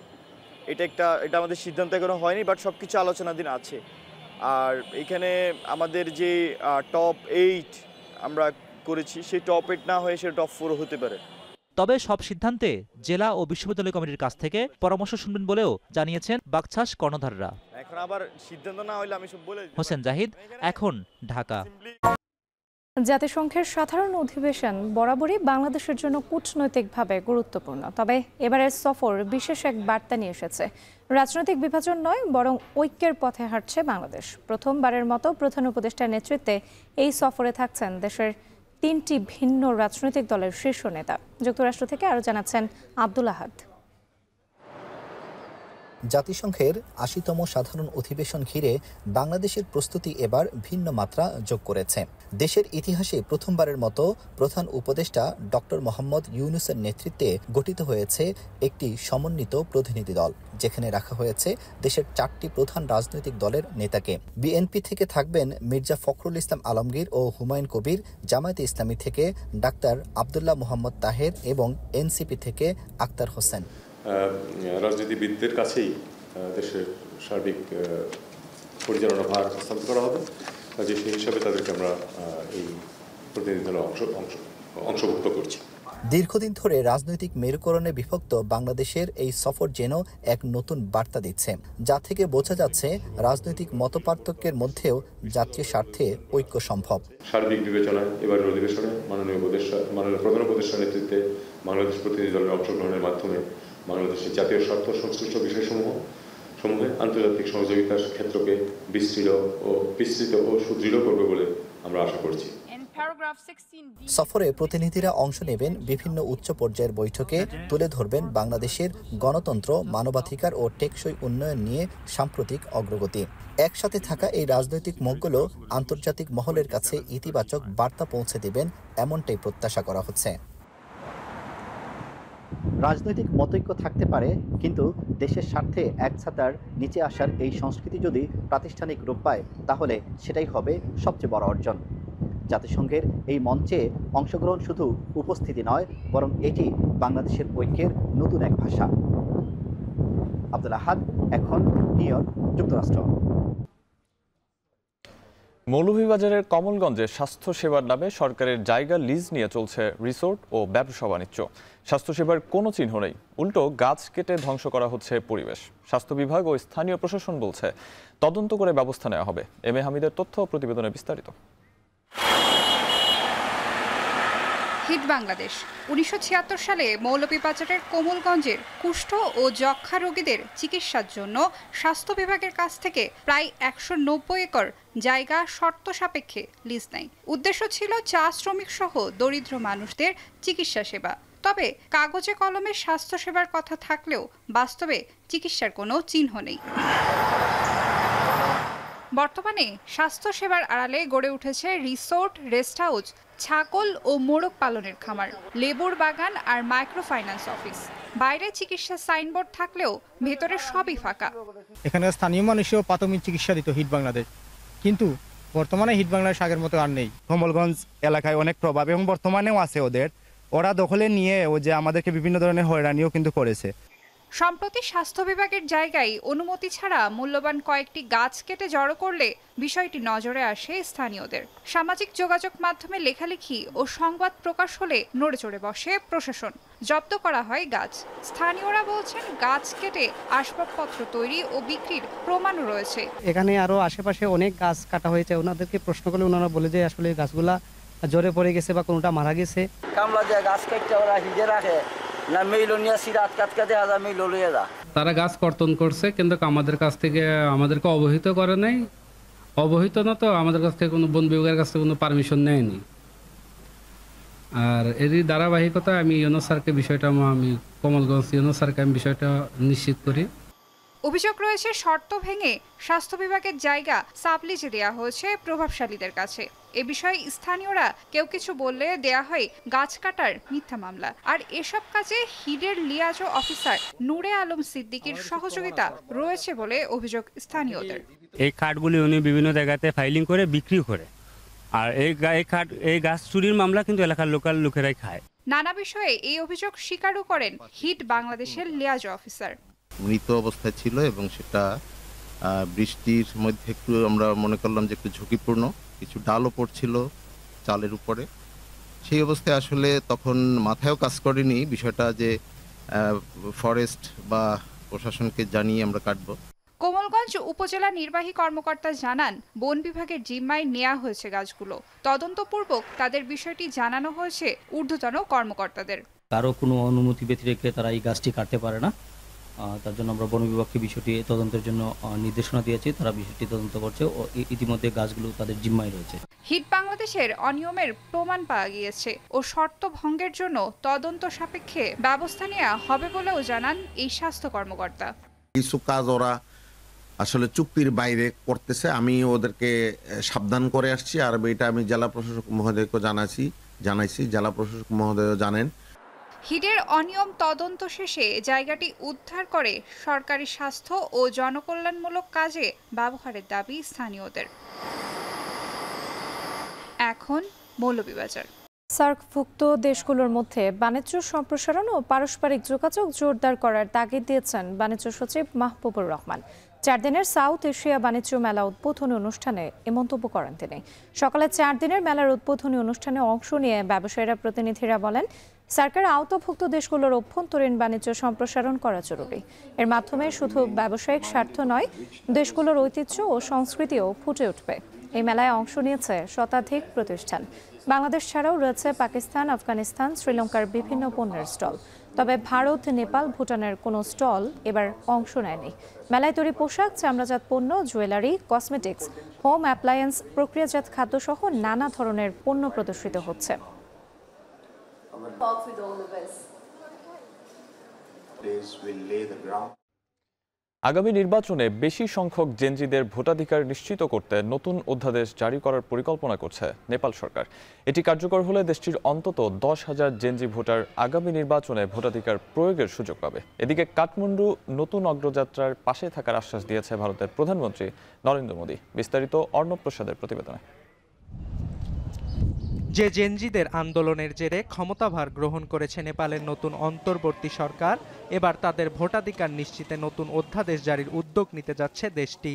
Speaker 19: এটা আমাদের সিদ্ধান্ত এখনো হয়নি, বাট সব কিছু আলোচনাধীন আছে। আর এখানে আমাদের যে টপ 8 আমরা করেছি, সেই টপ 8 না হয়ে সেটা টপ 4 হতে পারে।
Speaker 17: তবে সব সিদ্ধান্তে জেলা ও বিশ্ববিদ্যালয় কমিটির কাছ থেকে পরামর্শ শুনবেন বলেও জানিয়েছেন বাকছাস কর্ণধাররা।
Speaker 19: এখন আবার সিদ্ধান্ত না হলে আমি সব বলে দিই।
Speaker 17: হোসেন জাহিদ, এখন ঢাকা।
Speaker 4: জাতিসংঘের সাধারণ অধিবেশন বরাবরই বাংলাদেশের জন্য কূটনৈতিকভাবে গুরুত্বপূর্ণ। তবে এবারের সফর বিশেষ এক বার্তা নিয়ে এসেছে। রাজনৈতিক বিভাজন নয়, বরং ঐক্যের পথে হাঁটছে বাংলাদেশ। প্রথমবারের মতো প্রধান উপদেষ্টার নেতৃত্বে এই সফরে থাকছেন দেশের 3টি ভিন্ন রাজনৈতিক দলের শীর্ষ নেতা। যুক্তরাষ্ট্র থেকে আরও জানাচ্ছেন আব্দুল আহাদ।
Speaker 20: জাতিসংঘের ৮০তম সাধারণ অধিবেশন ঘিরে বাংলাদেশের প্রস্তুতি এবার ভিন্ন মাত্রা যোগ করেছে। দেশের ইতিহাসে প্রথমবারের মতো প্রধান উপদেষ্টা ডক্টর মোহাম্মদ ইউনূসের নেতৃত্বে গঠিত হয়েছে একটি সমন্বিত প্রতিনিধি দল, যেখানে রাখা হয়েছে দেশের 4টি প্রধান রাজনৈতিক দলের নেতাকে। বিএনপি থেকে থাকবেন মির্জা ফখরুল ইসলাম আলমগীর ও হুমায়ুন কবির, জামায়াতে ইসলামী থেকে ডাক্তার আবদুল্লাহ মোহাম্মদ তাহের এবং এনসিপি থেকে আক্তার হোসেন।
Speaker 21: রাজনীতিবিদদের কাছেই দেশের সার্বিক পরিচালনা ভার হস্তান্তর করা হবে, কাজে সেই হিসাবে তাদেরকে আমরা এই প্রতিনিধি দলে অংশভুক্ত করছি।
Speaker 20: দীর্ঘদিন ধরে রাজনৈতিক মেরুকরণে বিভক্ত বাংলাদেশের এই সফর যেন এক নতুন বার্তা দিচ্ছে, যা থেকে বোঝা যাচ্ছে রাজনৈতিক মতপার্থক্যের মধ্যেও জাতীয় স্বার্থে ঐক্য সম্ভব।
Speaker 21: সার্বিক বিবেচনায় এবারের অধিবেশনে মাননীয় প্রধান উপদেষ্টার নেতৃত্বে বাংলাদেশ প্রতিনিধি দলের অংশগ্রহণের মাধ্যমে বাংলাদেশের জাতীয় স্বার্থ সংশ্লিষ্ট বিষয়সমূহে আন্তর্জাতিক সহযোগিতার ক্ষেত্রকে বিস্তৃত ও সুদৃঢ় করবে বলে আমরা আশা করছি।
Speaker 20: সফরে প্রতিনিধিরা অংশ নেবেন বিভিন্ন উচ্চ পর্যায়ের বৈঠকে, তুলে ধরবেন বাংলাদেশের গণতন্ত্র, মানবাধিকার ও টেকসই উন্নয়ন নিয়ে সাম্প্রতিক অগ্রগতি। একসাথে থাকা এই রাজনৈতিক মুখগুলো আন্তর্জাতিক মহলের কাছে ইতিবাচক বার্তা পৌঁছে দেবেন, এমনটাই প্রত্যাশা করা হচ্ছে। রাজনৈতিক মতৈক্য থাকতে পারে, কিন্তু দেশের স্বার্থে এক ছাতার নিচে আসার এই সংস্কৃতি যদি প্রাতিষ্ঠানিক রূপ পায়, তাহলে সেটাই হবে সবচেয়ে বড় অর্জন। জাতিসংঘের এই মঞ্চে অংশগ্রহণ শুধু উপস্থিতি নয়, বরং এটি বাংলাদেশের ঐক্যের নতুন এক ভাষা। আব্দুল আহাদ, এখন নিউ ইয়র্ক, যুক্তরাষ্ট্র।
Speaker 1: মৌলভীবাজারের কমলগঞ্জে স্বাস্থ্যসেবার নামে সরকারের জায়গা লিজ নিয়ে চলছে রিসোর্ট ও ব্যবসা বাণিজ্য। স্বাস্থ্যসেবার কোনো চিহ্ন নেই, উল্টো গাছ কেটে ধ্বংস করা হচ্ছে পরিবেশ। স্বাস্থ্য বিভাগ ও স্থানীয় প্রশাসন বলছে তদন্ত করে ব্যবস্থা নেওয়া হবে। এম এ হামিদের তথ্য প্রতিবেদনে বিস্তারিত।
Speaker 22: হিট বাংলাদেশ 1976 সালে মৌলভীবাজারের কোমলগঞ্জের কুষ্ঠ ও যক্ষ্মা রোগীদের চিকিৎসার জন্য স্বাস্থ্য বিভাগের কাছ থেকে প্রায় 190 একর জায়গা শর্ত সাপেক্ষে লিজ নেয়। উদ্দেশ্য ছিল চা শ্রমিক সহ দরিদ্র মানুষদের চিকিৎসা সেবা। তবে কাগজে কলমে স্বাস্থ্যসেবার কথা থাকলেও বাস্তবে চিকিৎসার কোনো চিহ্ন নেই। বর্তমানে স্বাস্থ্যসেবার আড়ালে গড়ে উঠেছে রিসোর্ট, রেস্ট হাউস, ছাগল ও মোরগ পালনের খামার, লেবুর বাগান আর মাইক্রো ফাইন্যান্স অফিস। বাইরে চিকিৎসা সাইনবোর্ড থাকলেও ভেতরে সবই ফাঁকা।
Speaker 23: এখানে স্থানীয় মানুষও প্রাথমিক চিকিৎসা দিত হিট বাংলাদেশ, কিন্তু বর্তমানে হিট বাংলাদেশ আগের মতো আর নেই। কমলগঞ্জ এলাকায় অনেক প্রভাব এবং বর্তমানেও আছে ওদের। ওরা দখলে নিয়ে ও যে আমাদেরকে বিভিন্ন ধরনের হয়রানিও কিন্তু করেছে।
Speaker 22: সম্প্রতি স্বাস্থ্য বিভাগের জায়গায় অনুমতি ছাড়া মূল্যবান কয়েকটি গাছ কেটে জড়ো করলে বিষয়টি নজরে আসে স্থানীয়দের। সামাজিক যোগাযোগ মাধ্যমে লেখালেখি ও সংবাদ প্রকাশ হলে নড়েচড়ে বসে প্রশাসন, জব্দ করা হয় গাছ। স্থানীয়রা বলছেন গাছ কেটে আসবাবপত্র তৈরি ও বিক্রির প্রমাণও রয়েছে।
Speaker 2: এখানে আরো আশেপাশে অনেক গাছ কাটা হয়েছে, ওনাদেরকে প্রশ্ন করলে ওনারা বলে যে আসলে গাছগুলা জ্বরে পড়ে গেছে বা কোনটা মারা গেছে।
Speaker 3: কামলা দিয়ে গাছ কেটে ওরা হিজে রাখে না, মেইল নিয়ে সিরাত কাটকাতে হাজার মেইল লইয়া যা।
Speaker 5: তারা গাছ কর্তন করছে কিন্তু আমাদের কাছ থেকে আমাদেরকে অবহিত করে নাই। অবহিত না তো আমাদের কাছ থেকে কোনো বন বিভাগের কাছ থেকে কোনো পারমিশন নেয়নি। আর এরই ধারাবাহিকতা আমি ইউনুস স্যারকে বিষয়টা আমি কমলগঞ্জ ইউনুস স্যারকে আমি বিষয়টা নিশ্চিত করি।
Speaker 22: অভিযোগ রয়েছে শর্ত ভেঙে স্বাস্থ্য বিভাগের জায়গা সাবলিজে দেওয়া হয়েছে প্রভাবশালীদের কাছে। এ বিষয়ে স্থানীয়রা কেউ কিছু বললে দেয়া হয় গাছ কাটার মিথ্যা মামলা। আর এসব কাজে হিডের লিয়াজো অফিসার নূরে আলম সিদ্দিকীর সহযোগিতা রয়েছে বলে অভিযোগ স্থানীয়দের।
Speaker 24: এই কাঠগুলি উনি বিভিন্ন জায়গাতে ফাইলিং করে বিক্রি করে, আর এই গাছ চুরির মামলা কিন্তু এলাকার লোকাল লোকেরাই খায়।
Speaker 22: নানা বিষয়ে এই অভিযোগ স্বীকারও করেন হিট বাংলাদেশের লিয়াজো অফিসার।
Speaker 25: মৃত অবস্থায় ছিল এবং সেটা বৃষ্টির মধ্যে একটু আমরা মনে করলাম যে একটু ঝুঁকিপূর্ণ, কিছু ডালও পড়ছিল চালের উপরে। সেই অবস্থায় আসলে তখন মাথায়ও কাজ করেনি বিষয়টা যে ফরেস্ট বা প্রশাসনকে জানিয়ে আমরা কাটবো।
Speaker 22: কোমলগঞ্জ উপজেলা নির্বাহী কর্মকর্তা জানান, বন বিভাগের জিম্মায় নেওয়া হয়েছে গাছগুলো। তদন্তপূর্বক তাদের বিষয়টি জানানো হয়েছে ঊর্ধ্বতন কর্মকর্তাদের।
Speaker 26: কারো কোনো অনুমতি ব্যতিরেকে তারা এই গাছটি কাটতে পারে না। তার জন্য আমরা বন বিভাগকে বিষয়টি তদন্তের জন্য নির্দেশনা দিয়েছি। তারা বিষয়টি তদন্ত করছে ও ইতিমধ্যে গাছগুলো তাদের জিম্মায় রয়েছে।
Speaker 22: হিট বাংলাদেশের অনিয়মের প্রমাণ পাওয়া গিয়েছে ও শর্ত ভঙ্গের জন্য তদন্ত সাপেক্ষে ব্যবস্থা নেওয়া হবে বলেও জানান এই স্বাস্থ্য কর্মকর্তা।
Speaker 27: কিছু কাজ ওরা আসলে চুক্তির বাইরে করতেছে, আমি ওদেরকে সাবধান করে আসছি। আর এটা আমি জেলা প্রশাসক মহোদয়কে জানাইছি, জেলা প্রশাসক মহোদয় জানেন।
Speaker 22: হিডের অনিয়ম তদন্ত শেষে জায়গাটি উদ্ধার করে সরকারি স্বাস্থ্য ও জনকল্যাণমূলক কাজে ব্যবহারের দাবি স্থানীয়দের। এখন মৌলভীবাজার।
Speaker 4: সার্কভুক্ত দেশগুলোর মধ্যে বাণিজ্য সম্প্রসারণ ও পারস্পরিক যোগাযোগ জোরদার করার তাগিদ দিয়েছেন বাণিজ্য সচিব মাহবুবুর রহমান। 4 দিনের সাউথ এশিয়া বাণিজ্য মেলা উদ্বোধনী অনুষ্ঠানে এ মন্তব্য করেন তিনি। সকালে 4 দিনের মেলার উদ্বোধনী অনুষ্ঠানে অংশ নিয়ে ব্যবসায়ীরা প্রতিনিধিরা বলেন, সরকার আওতাভুক্ত দেশগুলোর অভ্যন্তরীণ বাণিজ্য সম্প্রসারণ করা জরুরি। এর মাধ্যমে শুধু ব্যবসায়িক স্বার্থ নয়, দেশগুলোর ঐতিহ্য ও সংস্কৃতিও ফুটে উঠবে। এই মেলায় অংশ নিয়েছে শতাধিক প্রতিষ্ঠান। বাংলাদেশ ছাড়াও রয়েছে পাকিস্তান, আফগানিস্তান, শ্রীলঙ্কার বিভিন্ন পণ্যের স্টল। তবে ভারত, নেপাল, ভুটানের কোনো স্টল এবার অংশ নেয়নি। মেলায় তৈরি পোশাক, চামড়াজাত পণ্য, জুয়েলারি, কসমেটিক্স, হোম অ্যাপ্লায়েন্স, প্রক্রিয়াজাত খাদ্যসহ নানা ধরনের পণ্য প্রদর্শিত হচ্ছে।
Speaker 1: আগামী নির্বাচনে বেশি সংখ্যক জেনজিদের ভোটাধিকার নিশ্চিত করতে নতুন অধ্যাদেশ জারি করার পরিকল্পনা করছে নেপাল সরকার। এটি কার্যকর হলে দেশটির অন্তত 10,000 জেনজি ভোটার আগামী নির্বাচনে ভোটাধিকার প্রয়োগের সুযোগ পাবে। এদিকে কাঠমান্ডু নতুন অগ্রযাত্রার পাশে থাকার আশ্বাস দিয়েছে ভারতের প্রধানমন্ত্রী নরেন্দ্র মোদী। বিস্তারিত অর্ণব প্রসাদের প্রতিবেদনে।
Speaker 28: যে জেনজিদের আন্দোলনের জেরে ক্ষমতাভার গ্রহণ করেছে নেপালের নতুন অন্তর্বর্তী সরকার, এবার তাদের ভোটাধিকার নিশ্চিতে নতুন অধ্যাদেশ জারির উদ্যোগ নিতে যাচ্ছে দেশটি।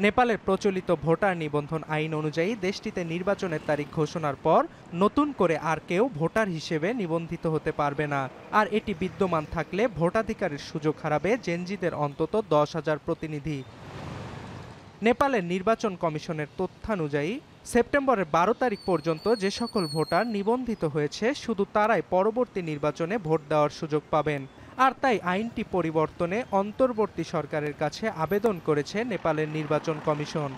Speaker 28: নেপালের প্রচলিত ভোটার নিবন্ধন আইন অনুযায়ী দেশটিতে নির্বাচনের তারিখ ঘোষণার পর নতুন করে আর কেউ ভোটার হিসেবে নিবন্ধিত হতে পারবে না। আর এটি বিদ্যমান থাকলে ভোটাধিকারের সুযোগ হারাবে জেনজিদের অন্তত 10,000 প্রতিনিধি। নেপালের নির্বাচন কমিশনের তথ্যানুযায়ী সেপ্টেম্বরের 12 তারিখ পর্যন্ত যে সকল ভোটার নিবন্ধিত হয়েছে শুধু তারাই পরবর্তী নির্বাচনে ভোট দেওয়ার সুযোগ পাবেন। আর তাই আইনটি পরিবর্তনে অন্তর্বর্তী সরকারের কাছে আবেদন করেছে নেপালের নির্বাচন কমিশন।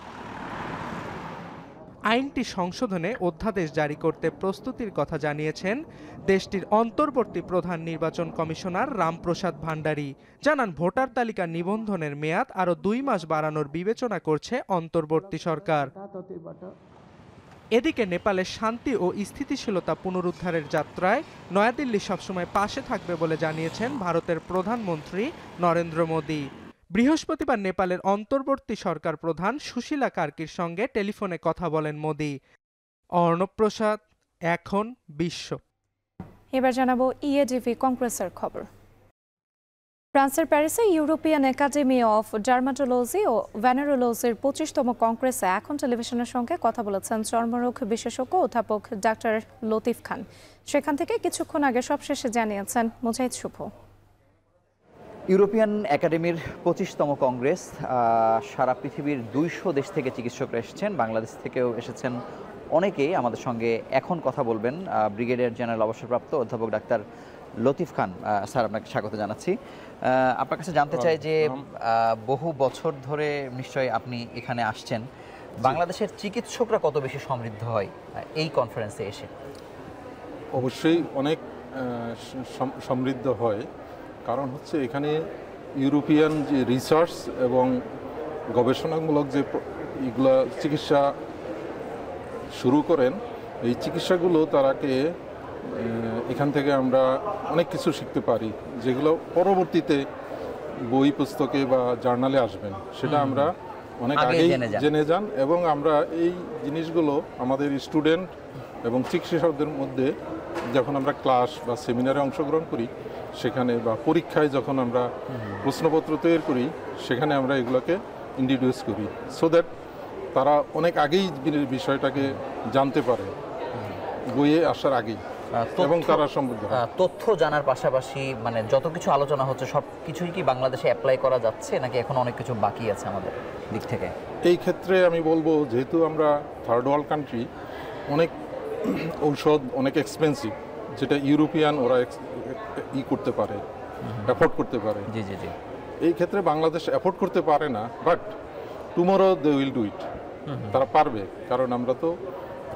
Speaker 28: আইনটি সংশোধনে অধ্যাদেশ জারি করতে প্রস্তুতির কথা জানিয়েছেন দেশটির অন্তর্বর্তী প্রধান নির্বাচন কমিশনার রামপ্রসাদ ভান্ডারী। জানান, ভোটার তালিকা নিবন্ধনের মেয়াদ আরও 2 মাস বাড়ানোর বিবেচনা করছে অন্তর্বর্তী সরকার। এদিকে নেপালের শান্তি ও স্থিতিশীলতা পুনরুদ্ধারের যাত্রায় নয়াদিল্লি সবসময় পাশে থাকবে বলে জানিয়েছেন ভারতের প্রধানমন্ত্রী নরেন্দ্র মোদী। বৃহস্পতিবার নেপালের অন্তর্বর্তী সরকার প্রধান সুশীলা কার্কির সঙ্গে টেলিফোনে কথা বলেন মোদী। অর্ণব প্রসাদ, এখন বিশ্ব।
Speaker 4: এবার জানাবো ইএডিভি কংগ্রেসের খবর। ফ্রান্সের প্যারিসে ইউরোপিয়ান একাডেমি অফ ডার্মাটোলজি ও ভেনারোলজির 25তম কংগ্রেসে এখন টেলিভিশনের সঙ্গে কথা বলেছেন চর্মরোগ বিশেষজ্ঞ অধ্যাপক ডাক্তার লতিফ খান। সেখান থেকে কিছুক্ষণ আগে সবশেষে জানিয়েছেন মুজাহিদ শুভ।
Speaker 6: ইউরোপিয়ান একাডেমির 25তম কংগ্রেস, সারা পৃথিবীর 200 দেশ থেকে চিকিৎসকরা এসেছেন, বাংলাদেশ থেকেও এসেছেন অনেকেই। আমাদের সঙ্গে এখন কথা বলবেন ব্রিগেডিয়ার জেনারেল অবসরপ্রাপ্ত অধ্যাপক ডাক্তার লতিফ খান। স্যার, আপনাকে স্বাগত জানাচ্ছি। আপনার কাছে জানতে চাই যে বহু বছর ধরে নিশ্চয়ই আপনি এখানে আসছেন, বাংলাদেশের চিকিৎসকরা কত বেশি সমৃদ্ধ হয় এই কনফারেন্সে এসে?
Speaker 7: অবশ্যই অনেক সমৃদ্ধ হয়, কারণ হচ্ছে এখানে ইউরোপিয়ান যে রিসার্চ এবং গবেষণামূলক যে এগুলা চিকিৎসা শুরু করেন, এই চিকিৎসাগুলো তারাকে এখান থেকে আমরা অনেক কিছু শিখতে পারি, যেগুলো পরবর্তীতে বই পুস্তকে বা জার্নালে আসবেন, সেটা আমরা অনেক আগেই জেনে যান। এবং আমরা এই জিনিসগুলো আমাদের স্টুডেন্ট এবং চিকিৎসকদের মধ্যে যখন আমরা ক্লাস বা সেমিনারে অংশগ্রহণ করি, সেখানে বা পরীক্ষায় যখন আমরা প্রশ্নপত্র তৈরি করি, সেখানে আমরা এগুলোকে ইন্ট্রোডিউস করি, সো দ্যাট তারা অনেক আগেই বিষয়টাকে জানতে পারে বইয়ে আসার আগেই, এবং তারা সমৃদ্ধ
Speaker 6: তথ্য জানার পাশাপাশি মানে যত কিছু আলোচনা হচ্ছে সব কিছুই কি বাংলাদেশে অ্যাপ্লাই করা যাচ্ছে, নাকি এখন অনেক কিছু বাকি আছে আমাদের দিক থেকে?
Speaker 7: এই ক্ষেত্রে আমি বলবো, যেহেতু আমরা থার্ড ওয়ার্ল্ড কান্ট্রি, অনেক ঔষধ অনেক এক্সপেন্সিভ, যেটা ইউরোপিয়ান ওরা করতে পারে, অ্যাফোর্ড করতে পারে।
Speaker 6: জি জি জি।
Speaker 7: এই ক্ষেত্রে বাংলাদেশ অ্যাফোর্ড করতে পারে না, but tomorrow they will do it. তারা পারবে, কারণ আমরা তো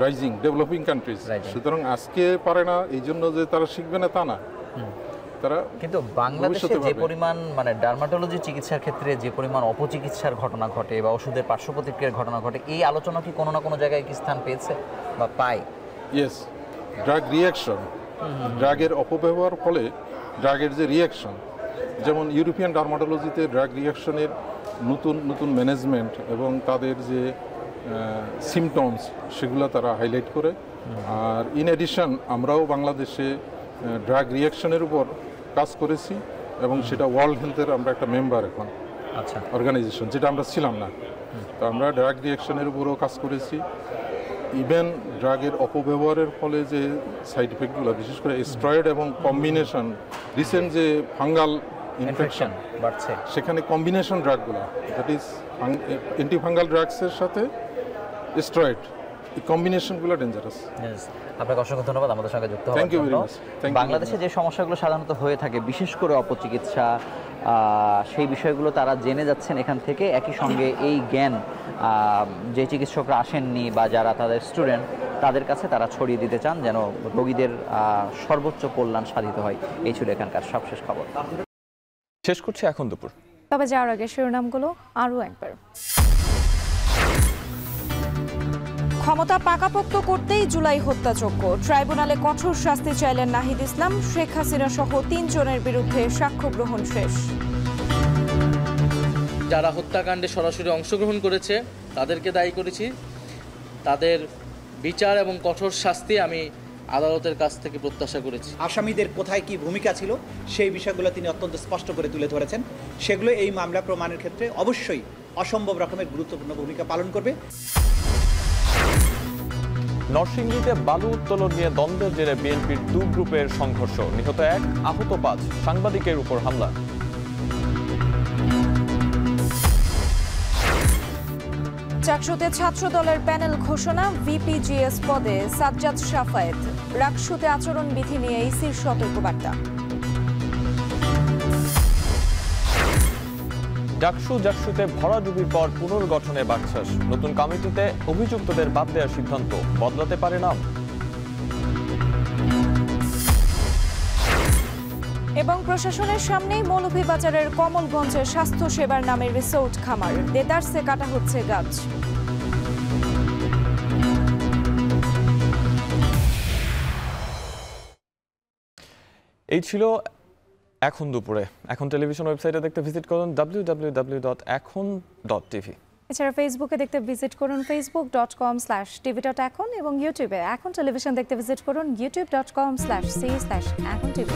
Speaker 7: রাইজিং ডেভেলপিং কান্ট্রিজ, সুতরাং আজকে পারে না এই জন্য যে তারা শিখবে না তা না। তারা
Speaker 6: কিন্তু বাংলাদেশে যে পরিমাণ মানে ডার্মাটোলজি চিকিৎসার ক্ষেত্রে যে পরিমাণ অপচিকিৎসার ঘটনা ঘটে বা ওষুধের পার্শ্ব প্রতিক্রিয়ার ঘটনা ঘটে, এই আলোচনা কি কোনো না কোনো জায়গায় কি স্থান পেয়েছে বা পায়?
Speaker 7: ইয়েস, ড্রাগ রিয়াকশন, ড্রাগের অপব্যবহার ফলে ড্রাগের যে রিয়াকশন, যেমন ইউরোপিয়ান ডার্মাটোলজিতে ড্রাগ রিয়াকশনের নতুন নতুন ম্যানেজমেন্ট এবং তাদের যে সিমটমস, সেগুলো তারা হাইলাইট করে। আর ইন এডিশন আমরাও বাংলাদেশে ড্রাগ রিয়াকশনের উপর কাজ করেছি, এবং সেটা ওয়ার্ল্ড হেলথের আমরা একটা মেম্বার এখন অর্গানাইজেশন, যেটা আমরা ছিলাম না। তো আমরা ড্রাগ রিয়াকশনের উপরও কাজ করেছি। ইভেন ড্রাগের অপব্যবহারের ফলে যে সাইড ইফেক্টগুলো, বিশেষ করে স্টেরয়েড এবং কম্বিনেশন, রিসেন্ট যে ফাঙ্গাল ইনফেকশন
Speaker 6: বাড়ছে,
Speaker 7: সেখানে কম্বিনেশন ড্রাগগুলো, দ্যাট ইজ অ্যান্টিফাঙ্গাল ড্রাগসের সাথে স্টেরয়েড, এই কম্বিনেশনগুলো ডেঞ্জারাস।
Speaker 6: আপনাকে অসংখ্য ধন্যবাদ আমাদের সঙ্গে যুক্ত হওয়ার জন্য। বাংলাদেশে যে সমস্যাগুলো সাধারণত হয়ে থাকে, বিশেষ করে অপচিকিৎসা, সেই বিষয়গুলো তারা জেনে যাচ্ছেন এখান থেকে। একই সঙ্গে এই জ্ঞান যে চিকিৎসকরা আসেননি বা যারা তাদের স্টুডেন্ট, তাদের কাছে তারা ছড়িয়ে দিতে চান, যেন রোগীদের সর্বোচ্চ কল্যাণ সাধিত হয়। এই ছিল এখানকার সবশেষ খবর।
Speaker 1: শেষ করছি এখন দুপুর।
Speaker 4: তবে যাওয়ার আগে শিরোনামগুলো আরও একবার। ক্ষমতা পাকাপোক্ত করতেই জুলাই হত্যাযজ্ঞ, ট্রাইব্যুনালে কঠোর শাস্তি চাইলেন নাহিদ ইসলাম। শেখ হাসিনা সহ 3 জনের বিরুদ্ধে সাক্ষ্য গ্রহণ শেষ।
Speaker 8: যারা হত্যাকাণ্ডে সরাসরি অংশগ্রহণ করেছে তাদেরকে দায়ী করেছি, তাদের বিচার এবং কঠোর শাস্তি আমি আদালতের কাছ থেকে প্রত্যাশা করেছি।
Speaker 9: আসামিদের কোথায় কি ভূমিকা ছিল সেই বিষয়গুলো তিনি অত্যন্ত স্পষ্ট করে তুলে ধরেছেন। সেগুলো এই মামলা প্রমাণের ক্ষেত্রে অবশ্যই অসম্ভব রকমের গুরুত্বপূর্ণ ভূমিকা পালন করবে।
Speaker 1: নরসিংদীতে বালু উত্তোলন নিয়ে দ্বন্দ্বের জেরে বিএনপির 2 গ্রুপের সংঘর্ষ, নিহত 1, আহত 5, সাংবাদিকের উপর হামলা।
Speaker 4: চাকসুতে ছাত্র দলের প্যানেল ঘোষণা, ভিপিজিএস পদে সাজ্জাদ শাফায়েত। রাকসুতে আচরণবিধি নিয়ে ইসির সতর্কবার্তা।
Speaker 1: জাকসুতে ভরাডুবির পর পুনর্গঠনে বাকশাস, নতুন কমিটিতে অভিযুক্তদের বাদ দেওয়ার সিদ্ধান্ত, বদলাতে পারে নাম।
Speaker 4: এবং প্রশাসনের সামনেই মৌলভীবাজারের কমলগঞ্জে স্বাস্থ্য সেবার নামে রিসোর্ট খামার, দেদারসে কাটা হচ্ছে গাছ।
Speaker 1: এই ছিল এখন দুপুরে। এখন টেলিভিশন ওয়েবসাইটে দেখতে ভিজিট করুন www.ekhon.tv।
Speaker 4: এছাড়া ফেসবুকে দেখতে ভিজিট করুন facebook.com/tv.ekhon এবং ইউটিউবে এখন টেলিভিশন দেখতে ভিজিট করুন youtube.com/c/ekhon tv।